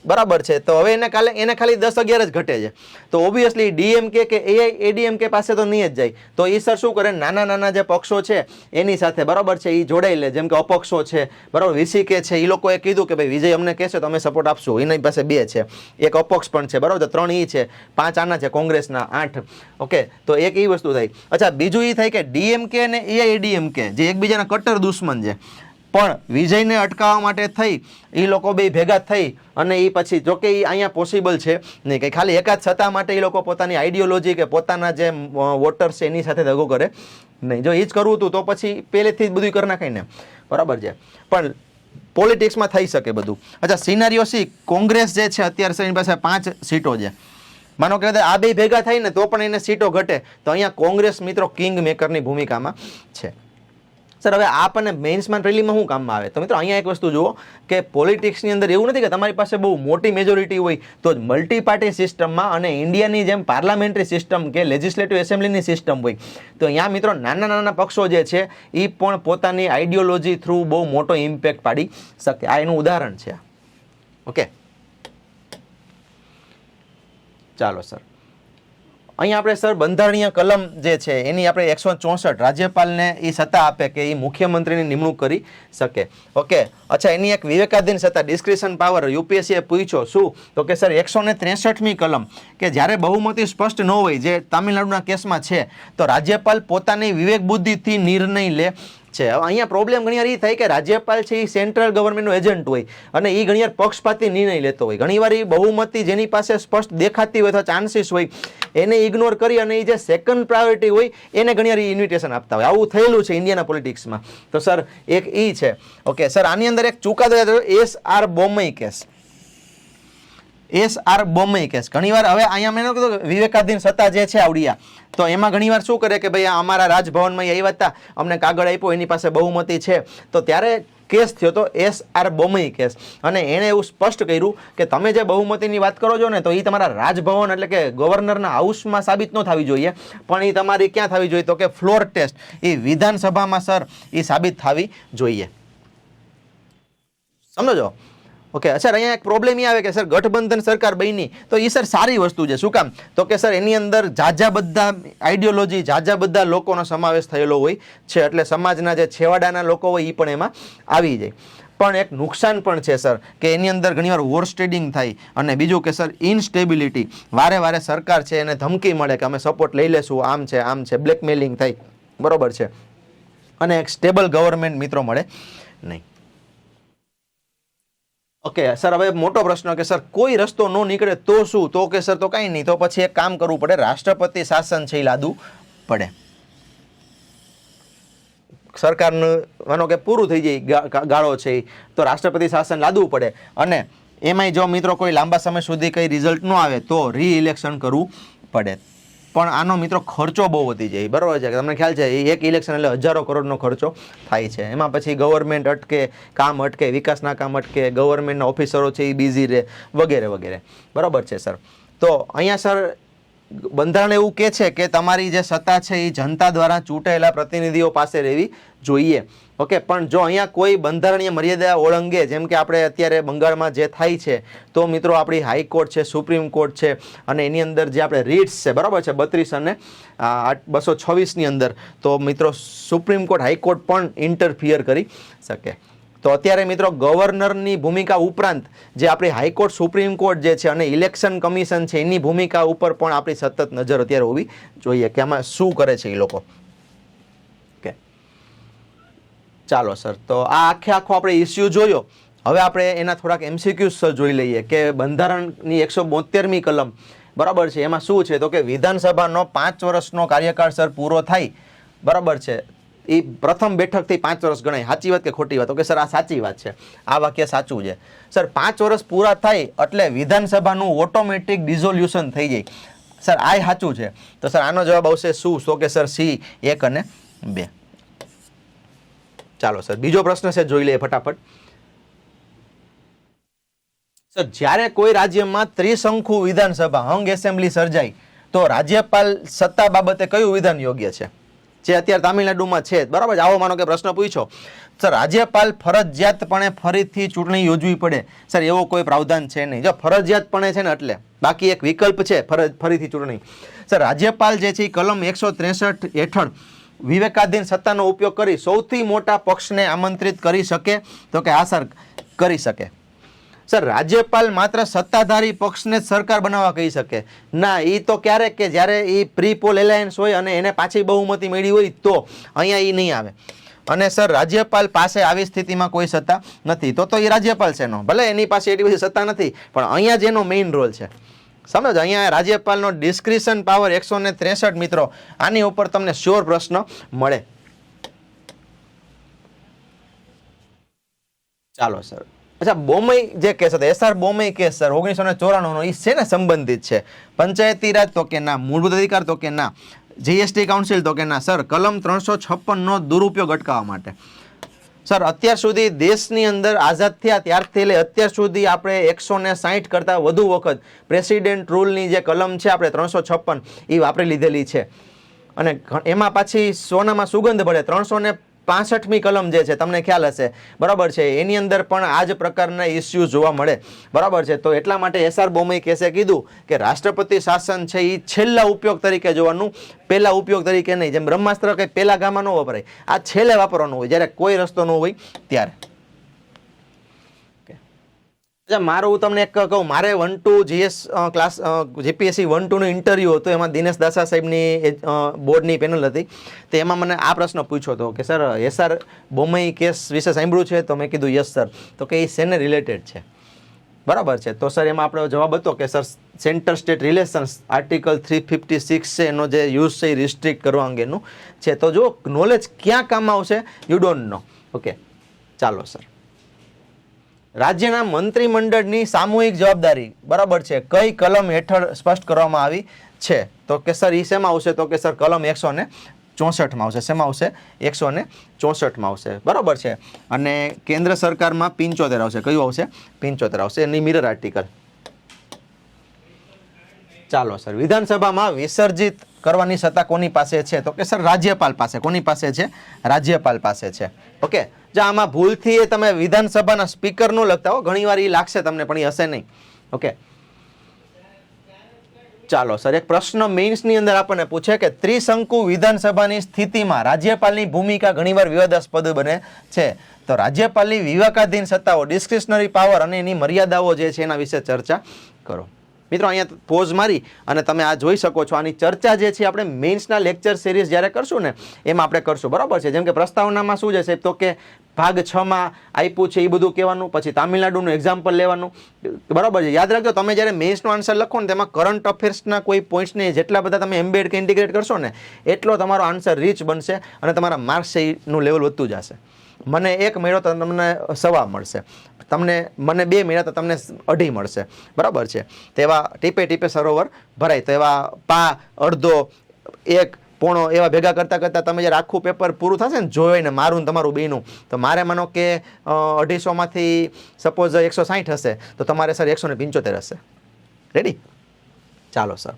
બરાબર છે, તો હવે એને ખાલી 10-11 જ ઘટે છે. તો ઓબ્વિયસલી ડીએમકે કે એઆઈએડીએમકે પાસે તો નહીં જ જાય. તો એ સર શું કરે? નાના જે પક્ષો છે એની સાથે, બરાબર છે, એ જોડાઈ લે. જેમ કે અપક્ષો છે, બરાબર, વીસીકે છે, એ લોકોએ કીધું કે ભાઈ વિજય અમને કહેશે તો અમે સપોર્ટ આપશું. એની પાસે 2 છે, એક અપક્ષ પણ છે, બરાબર, 3 ઈ છે, 5 આના છે, કોંગ્રેસના 8. ઓકે, તો એક એ વસ્તુ થઈ. અચ્છા, બીજું એ થાય કે ડીએમકે અને એઆઈએડીએમકે જે એકબીજાના કટ્ટર દુશ્મન છે, પણ વિજયને અટકાવવા માટે થઈ એ લોકો બે ભેગા થઈ અને એ પછી જોકે એ અહીંયા પોસિબલ છે નહીં, કે ખાલી એકાદ સત્તા માટે એ લોકો પોતાની આઈડિયોલોજી કે પોતાના જે વોટર્સ છે એની સાથે દગો કરે નહીં. જો એ જ કરવું હતું તો પછી પહેલેથી જ બધું કરી નાખાય ને, બરાબર છે. પણ પોલિટિક્સમાં થઈ શકે બધું. અચ્છા, સિનારીઓ સી, કોંગ્રેસ જે છે અત્યારે એની પાસે 5 સીટો છે. માનો કે આ બે ભેગા થાય ને તો પણ એને સીટો ઘટે, તો અહીંયા કોંગ્રેસ મિત્રો કિંગ મેકરની ભૂમિકામાં છે. સર હવે આપણને મેઇન્સમાં રેલીમાં શું કામમાં આવે? તો મિત્રો અહીંયા એક વસ્તુ જુઓ કે પોલિટિક્સની અંદર એવું નથી કે તમારી પાસે બહુ મોટી મેજોરિટી હોય તો જ મલ્ટી પાર્ટી સિસ્ટમમાં અને ઇન્ડિયાની જેમ પાર્લામેન્ટરી સિસ્ટમ કે લેજિસ્લેટિવ એસેમ્બલીની સિસ્ટમ હોય તો અહીંયા મિત્રો નાના પક્ષો જે છે એ પણ પોતાની આઈડિયોલોજી થ્રુ બહુ મોટો ઇમ્પેક્ટ પાડી શકે. આ એનું ઉદાહરણ છે. ઓકે, ચાલો સર. અહીંયા આપણે સર બંધારણીય કલમ જે છે એની આપણે 164 રાજ્યપાલને એ સત્તા આપે કે એ મુખ્યમંત્રીની નિમણૂક કરી શકે. ઓકે, અચ્છા, એની એક વિવેકાધીન સત્તા ડિસ્ક્રિશન પાવર યુપીએસસીએ પૂછ્યો શું, તો કે સર 163મી કલમ કે જ્યારે બહુમતી સ્પષ્ટ ન હોય, જે તામિલનાડુના કેસમાં છે, તો રાજ્યપાલ પોતાની વિવેક બુદ્ધિથી નિર્ણય લે છે. હવે અહીંયા પ્રોબ્લેમ ઘણીવાર એ થાય કે રાજ્યપાલ છે એ સેન્ટ્રલ ગવર્મેન્ટનો એજન્ટ હોય અને એ ઘણીવાર પક્ષપાતી નિર્ણય લેતો હોય. ઘણીવાર એ બહુમતી જેની પાસે સ્પષ્ટ દેખાતી હોય અથવા ચાન્સીસ હોય એને ઇગ્નોર કરી અને એ જે સેકન્ડ પ્રાયોરિટી હોય એને ઘણીવાર ઇન્વિટેશન આપતા હોય. આવું થયેલું છે ઇન્ડિયાના પોલિટિક્સમાં. તો સર એક ઈ છે. ઓકે સર, આની અંદર એક ચુકાદો એસ.આર. બોમઈ કેસ. એસ.આર. બોમઈ કેસ ઘણીવાર હવે અહીંયા મેં કીધું વિવેકાધીન સત્તા જે છે આવડિયા, તો એમાં ઘણીવાર શું કરે કે ભાઈ અમારા રાજભવનમાં આવ્યા હતા, અમને કાગળ આપ્યો, એની પાસે બહુમતી છે, તો ત્યારે કેસ થયો તો એસ.આર. બોમઈ કેસ. અને એણે એવું સ્પષ્ટ કર્યું કે તમે જે બહુમતીની વાત કરો છો ને, તો એ તમારા રાજભવન એટલે કે ગવર્નરના હાઉસમાં સાબિત ન થવી જોઈએ, પણ એ તમારી ક્યાં થવી જોઈએ, તો કે ફ્લોર ટેસ્ટ, એ વિધાનસભામાં સર એ સાબિત થવી જોઈએ. સમજો. ઓકે સર, અહીંયા એક પ્રોબ્લેમ એ આવે કે સર ગઠબંધન સરકાર બની, તો એ સર સારી વસ્તુ છે. શું કામ, તો કે સર એની અંદર ઝાઝા બધા આઈડિયોલોજી, ઝાઝા બધા લોકોનો સમાવેશ થયેલો હોય છે, એટલે સમાજના જે છેવાડાના લોકો હોય એ પણ એમાં આવી જાય. પણ એક નુકસાન પણ છે સર કે એની અંદર ઘણીવાર ઓવરસ્ટેડિંગ થાય, અને બીજું કે સર ઇનસ્ટેબિલિટી, વારે વારે સરકાર છે એને ધમકી મળે કે અમે સપોર્ટ લઈ લેશું, આમ છે, બ્લેકમેલિંગ થાય, બરોબર છે, અને એક સ્ટેબલ ગવર્મેન્ટ મિત્રો મળે નહીં. ઓકે સર, હવે મોટો પ્રશ્ન કે સર કોઈ રસ્તો ન નીકળે તો શું, તો કે સર તો કાંઈ નહીં, તો પછી એક કામ કરવું પડે, રાષ્ટ્રપતિ શાસન છે એ લાદવું પડે. સરકારનું માનો કે પૂરું થઈ જાય ગાળો છે તો રાષ્ટ્રપતિ શાસન લાદવું પડે, અને એમાંય જો મિત્રો કોઈ લાંબા સમય સુધી કંઈ રિઝલ્ટ ન આવે તો રીઇલેક્શન કરવું પડે. પણ આનો મિત્રો ખર્ચો બહુ વધી જાય, બરાબર છે, તમને ખ્યાલ છે એક ઇલેક્શન એટલે હજારો કરોડનો ખર્ચો થાય છે. એમાં પછી ગવર્મેન્ટ અટકે, કામ અટકે, વિકાસના કામ અટકે, ગવર્મેન્ટના ઓફિસરો છે એ બિઝી રહે, વગેરે વગેરે, બરાબર છે સર. તો અહીંયા સર બંધારણ એવું કહે છે કે તમારી જે સત્તા છે એ જનતા દ્વારા ચૂંટાયેલા પ્રતિનિધિઓ પાસે રહેવી જોઈએ. ઓકે, પણ જો અહીંયા કોઈ બંધારણીય મર્યાદા ઓળંગે, જેમ કે આપણે અત્યારે બંગાળમાં જે થાય છે, તો મિત્રો આપણી હાઈકોર્ટ છે, સુપ્રીમ કોર્ટ છે, અને એની અંદર જે આપણે રીટ્સ છે, બરાબર છે, 32 અને 226ની અંદર, તો મિત્રો સુપ્રીમ કોર્ટ, હાઈકોર્ટ પણ ઇન્ટરફિયર કરી શકે. તો અત્યારે મિત્રો ગવર્નરની ભૂમિકા ઉપરાંત જે આપણી હાઈકોર્ટ, સુપ્રીમ કોર્ટ જે છે, અને ઇલેક્શન કમિશન છે, એની ભૂમિકા ઉપર પણ આપણી સતત નજર અત્યારે હોવી જોઈએ કે આમાં શું કરે છે એ લોકો. ઓકે, ચાલો સર, તો આ આખો આપણે ઇસ્યુ જોયો. હવે આપણે એના થોડાક એમસીક્યુઝ સર જોઈ લઈએ કે બંધારણની 172મી કલમ, બરાબર છે, એમાં શું છે, તો કે વિધાનસભાનો 5 વર્ષનો કાર્યકાળ સર પૂરો થાય, બરાબર છે, એ પ્રથમ બેઠકથી 5 વર્ષ ગણાય. સાચી વાત કે ખોટી વાત? તો કે સર આ સાચી વાત છે, આ વાક્ય સાચું છે સર. 5 વર્ષ પૂરા થાય એટલે વિધાનસભાનું ઓટોમેટિક ડિઝોલ્યુશન થઈ જાય. સર આ સાચું છે? તો સર આનો જવાબ આવશે શું? તો કે સર સી 1 અને 2. ચાલો સર, બીજો પ્રશ્ન છે, જોઈ લઈએ ફટાફટ. સર જ્યારે કોઈ રાજ્યમાં ત્રિશંકુ વિધાનસભા, હંગ એસેમ્બલી સર્જાય, તો રાજ્યપાલ સત્તા બાબતે કયું વિધાન યોગ્ય છે, જે અત્યારે તામિલનાડુમાં છે, બરાબર છે? આવો માનો કે પ્રશ્ન પૂછ્યો, સર રાજ્યપાલ ફરજિયાતપણે ફરીથી ચૂંટણી યોજવી પડે? સર એવો કોઈ પ્રાવધાન છે નહીં. જો ફરજિયાતપણે છે ને એટલે, બાકી એક વિકલ્પ છે ફરીથી ચૂંટણી. સર રાજ્યપાલ જે છે એ કલમ 163 હેઠળ વિવેકાધીન સત્તાનો ઉપયોગ કરી સૌથી મોટા પક્ષને આમંત્રિત કરી શકે? તો કે હા સર, કરી શકે. સર રાજ્યપાલ માત્ર સત્તાધારી પક્ષને જ સરકાર બનાવવા કહી શકે? ના, એ તો ક્યારેક કે જ્યારે એ પ્રી પોલ એલાયન્સ હોય અને એને પાછી બહુમતી મળી હોય તો અહીંયા એ નહીં આવે. અને સર રાજ્યપાલ પાસે આવી સ્થિતિમાં કોઈ સત્તા નથી, તો એ રાજ્યપાલ છે નો, ભલે એની પાસે એટલી બધી સત્તા નથી, પણ અહીંયા જેનો મેઇન રોલ છે, સમજો, અહીંયા રાજ્યપાલનો ડિસ્ક્રિશન પાવર 163. મિત્રો આની ઉપર તમને શ્યોર પ્રશ્ન મળે. ચાલો સર, અચ્છા, બોમઈ જે કેસ હતો, એસ.આર. બોમઈ કેસ સર 1994નો, એ છે ને સંબંધિત છે પંચાયતી રાજ? તો કે ના. મૂળભૂત અધિકાર? તો કે ના. GST council? તો કે ના. સર કલમ 356નો દુરુપયોગ અટકાવવા માટે. સર અત્યાર સુધી દેશની અંદર આઝાદ થયા ત્યારથી લઈ અત્યાર સુધી આપણે 160 કરતાં વધુ વખત પ્રેસિડેન્ટ રૂલની જે કલમ છે આપણે 356 એ વાપરી લીધેલી છે, અને એમાં પાછી સોનામાં સુગંધ પડે 65મી કલમ જે છે તમને ખ્યાલ હશે, બરાબર છે, એની અંદર પણ આ જ પ્રકારના ઇસ્યુ જોવા મળે, બરાબર છે. તો એટલા માટે એસઆર બોમઈ કેસે કીધું કે રાષ્ટ્રપતિ શાસન છે એ છેલ્લા ઉપયોગ તરીકે જોવાનું, પહેલા ઉપયોગ તરીકે નહીં. જેમ બ્રહ્માસ્ત્ર કંઈ પહેલા ગામાં ન વપરાય, આ છેલ્લે વાપરવાનું હોય જ્યારે કોઈ રસ્તો ન હોય ત્યારે. મારું તમને એક કહું, મારે 1-2 GS ક્લાસ જીપીએસસી 1-2નું ઇન્ટરવ્યૂ હતું, એમાં દિનેશ દાસા સાહેબની બોર્ડની પેનલ હતી. તો એમાં મને આ પ્રશ્ન પૂછ્યો હતો કે સર એસઆર બોમઈ કેસ વિશે સાંભળ્યું છે? તો મેં કીધું યસ સર. તો કે એ શેને રિલેટેડ છે, બરાબર છે. તો સર એમાં આપણો જવાબ હતો કે sir centre state relations article 356 છે, એનો જે યુઝ છે એ રિસ્ટ્રિક્ટ કરવા અંગેનું છે. તો જો નોલેજ ક્યાં કામ આવશે, યુ ડોન્ટ નો. ઓકે, ચાલો સર. રાજ્યના મંત્રીમંડળની સામૂહિક જવાબદારી, બરાબર છે, કઈ કલમ હેઠળ સ્પષ્ટ કરવામાં આવી છે? તો કે સર એ શેમાં આવશે? તો કે સર કલમ 164માં આવશે. શેમાં આવશે? 164માં આવશે, બરાબર છે. અને કેન્દ્ર સરકારમાં 75 આવશે. કયું આવશે? 75 આવશે, એની મિરર આર્ટિકલ. ચાલો સર, વિધાનસભામાં વિસર્જિત કરવાની સત્તા કોની પાસે છે? તો કે સર રાજ્યપાલ પાસે. કોની પાસે છે? રાજ્યપાલ પાસે છે. ઓકે, જો આમાં ભૂલથી એ તમે વિધાનસભાના સ્પીકરનું લખતા હો, ઘણીવાર એ લાગશે તમને, પણ એ હશે નહીં. ઓકે, ચાલો સર, એક પ્રશ્ન મેઇન્સની અંદર આપણને પૂછે કે ત્રિશંકુ વિધાનસભાની સ્થિતિમાં રાજ્યપાલની ભૂમિકા ઘણીવાર વિવાદાસ્પદ બને છે. તો રાજ્યપાલની વિવેકાધીન સત્તાઓ, ડિસ્ક્રિશનરી પાવર અને એની મર્યાદાઓ જે છે એના વિશે ચર્ચા કરો. મિત્રો અહીંયા પોઝ મારી અને તમે આ જોઈ શકો છો. આની ચર્ચા જે છે આપણે મેઇન્સના લેક્ચર સિરીઝ જ્યારે કરશું ને એમાં આપણે કરશું, બરાબર છે. જેમ કે પ્રસ્તાવનામાં શું છે સાહેબ, તો કે ભાગ 6માં આપ્યું છે એ બધું કહેવાનું, પછી તામિલનાડુનું એક્ઝામ્પલ લેવાનું, બરાબર છે. યાદ રાખજો, તમે જ્યારે મેઇન્સનો આન્સર લખો ને તેમાં કરંટ અફેર્સના કોઈ પોઈન્ટ્સને જેટલા બધા તમે એમ્બેડ કે ઇન્ટિગ્રેટ કરશો ને એટલો તમારો આન્સર રીચ બનશે અને તમારા માર્ક્સ એનું લેવલ વધતું જશે. મને 1 મળ્યો તો તમને 1.25 મળશે, મને 2 મળ્યા તો તમને 2.5 મળશે, બરાબર છે. તેવા ટીપે ટીપે સરોવર ભરાય. તો એવા પા, અડધો, 1, પોણો એવા ભેગા કરતાં કરતાં તમે જ્યારે આખું પેપર પૂરું થશે ને જોઈને મારું ને તમારું બેનું, તો મારે માનો કે 250માંથી સપોઝ 160 હશે તો તમારે સર 175 હશે. રેડી? ચાલો સર.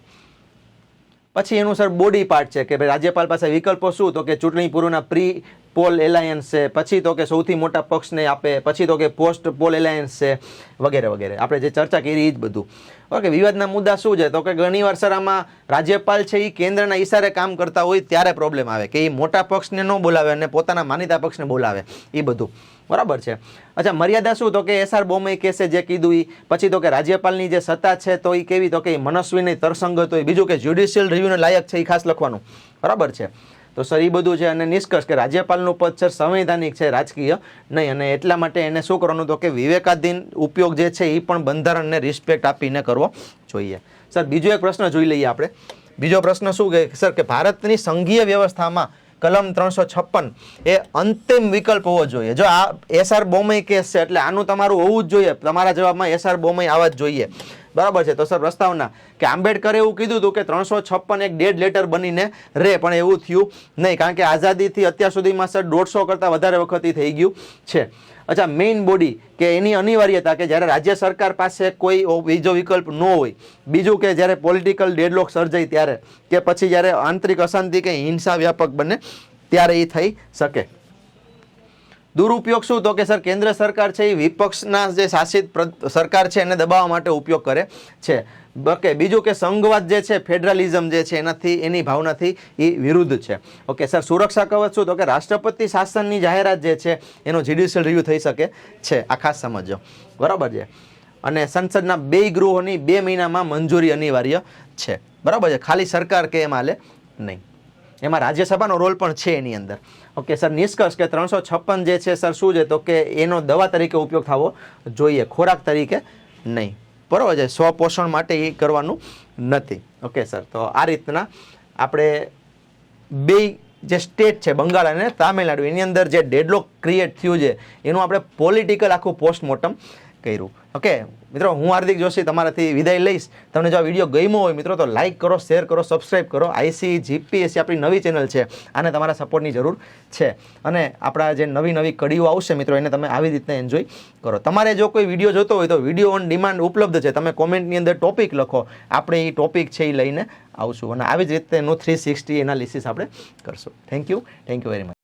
પછી એનું સર બોડી પાર્ટ છે કે ભાઈ રાજ્યપાલ પાસે વિકલ્પો શું? તો કે ચૂંટણી પૂર્વના પ્રી પોલ એલાયન્સ છે, પછી તો કે સૌથી મોટા પક્ષને આપે, પછી તો કે પોસ્ટ પોલ એલાયન્સ છે, વગેરે વગેરે. આપણે જે ચર્ચા કરી એ જ બધું. ઓકે, વિવાદના મુદ્દા શું છે? તો કે ઘણીવાર સર આમાં રાજ્યપાલ છે એ કેન્દ્રના ઈશારે કામ કરતા હોય ત્યારે પ્રોબ્લેમ આવે કે એ મોટા પક્ષને ન બોલાવે અને પોતાના માનીતા પક્ષને બોલાવે, એ બધું, બરાબર છે. અચ્છા, મર્યાદા શું? તો કે એસઆર બોમઈ કેસે જે કીધું એ. પછી તો કે રાજ્યપાલની જે સત્તા છે તો એ કેવી? તો કે મનસ્વી નહીં, તરસંગત હોય. બીજું કે જ્યુડિશિયલ રિવ્યુને લાયક છે, એ ખાસ લખવાનું, બરાબર છે. તો સર એ બધું છે. અને નિષ્કર્ષ કે રાજ્યપાલનું પદ સર સંવૈધાનિક છે, રાજકીય નહીં. અને એટલા માટે એને શું કરવાનું? તો કે વિવેકાધીન ઉપયોગ જે છે એ પણ બંધારણને રિસ્પેક્ટ આપીને કરવો જોઈએ. સર બીજો એક પ્રશ્ન જોઈ લઈએ આપણે. બીજો પ્રશ્ન શું કે સર કે ભારતની સંઘીય વ્યવસ્થામાં કલમ 356 એ અંતિમ વિકલ્પ હોવો જોઈએ. જો આ એસઆર બોમઈ કેસ છે એટલે આનું તમારું હોવું જ જોઈએ. તમારા જવાબમાં એસઆર બોમઈ આવવા જ જોઈએ, બરાબર છે. તો સર પ્રસ્તાવના કે આંબેડકરે એવું કીધું હતું કે 356 એક ડેડ લેટર બનીને રહે, પણ એવું થયું નહીં, કારણ કે આઝાદીથી અત્યાર સુધીમાં સર 150 કરતાં વધારે વખત થઈ ગયું છે. અચ્છા, મેઇન બોડી કે એની અનિવાર્યતા કે જ્યારે રાજ્ય સરકાર પાસે કોઈ બીજો વિકલ્પ ન હોય. બીજું કે જ્યારે પોલિટિકલ ડેડલોક સર્જાય ત્યારે, કે પછી જ્યારે આંતરિક અશાંતિ કે હિંસા વ્યાપક બને ત્યારે એ થઈ શકે. દુરુપયોગ શું? તો કે સર કેન્દ્ર સરકાર છે એ વિપક્ષના જે શાસિત સરકાર છે એને દબાવવા માટે ઉપયોગ કરે છે. ઓકે, બીજું કે સંઘવાદ જે છે, ફેડરલિઝમ જે છે એનાથી, એની ભાવનાથી એ વિરુદ્ધ છે. ઓકે સર, સુરક્ષા કવચ શું? તો કે રાષ્ટ્રપતિ શાસનની જાહેરાત જે છે એનો જ્યુડિશિયલ રિવ્યુ થઈ શકે છે. આ ખાસ સમજો, બરાબર છે. અને સંસદના 2 ગૃહોની 2 મહિનામાં મંજૂરી અનિવાર્ય છે, બરાબર છે. ખાલી સરકાર કે એમાં લે નહીં, એમાં રાજ્યસભાનો રોલ પણ છે એની અંદર. ઓકે સર, નિષ્કર્ષ કે 356 જે છે સર શું છે? તો કે એનો દવા તરીકે ઉપયોગ થવો જોઈએ, ખોરાક તરીકે નહીં, બરાબર છે. સ્વપોષણ માટે એ કરવાનું નથી. ઓકે સર, તો આ રીતના આપણે 2 જે સ્ટેટ છે બંગાળ અને તામિલનાડુ એની અંદર જે ડેડલોક ક્રિએટ થયું છે એનું આપણે પોલિટિકલ આખું પોસ્ટમોર્ટમ કર્યું. ઓકે મિત્રો, હું હાર્દિક જોશી તમારાથી વિદાય લઈશ. તમને જો આ વિડીયો ગમ્યો હોય મિત્રો તો લાઇક કરો, શેર કરો, સબસ્ક્રાઇબ કરો. આઈસી જીપીએસસી આપણી નવી ચેનલ છે, આને તમારા સપોર્ટની જરૂર છે. અને આપણા જે નવી કડીઓ આવશે મિત્રો એને તમે આવી રીતના એન્જોય કરો. તમારે જો કોઈ વિડીયો જોતો હોય તો વિડીયો ઓન ડિમાન્ડ ઉપલબ્ધ છે. તમે કોમેન્ટની અંદર ટોપિક લખો, આપણે એ ટોપિક છે એ લઈને આવશું અને આવી જ રીતે એનું 360 એનાલિસિસ આપણે કરશું. Thank you very much.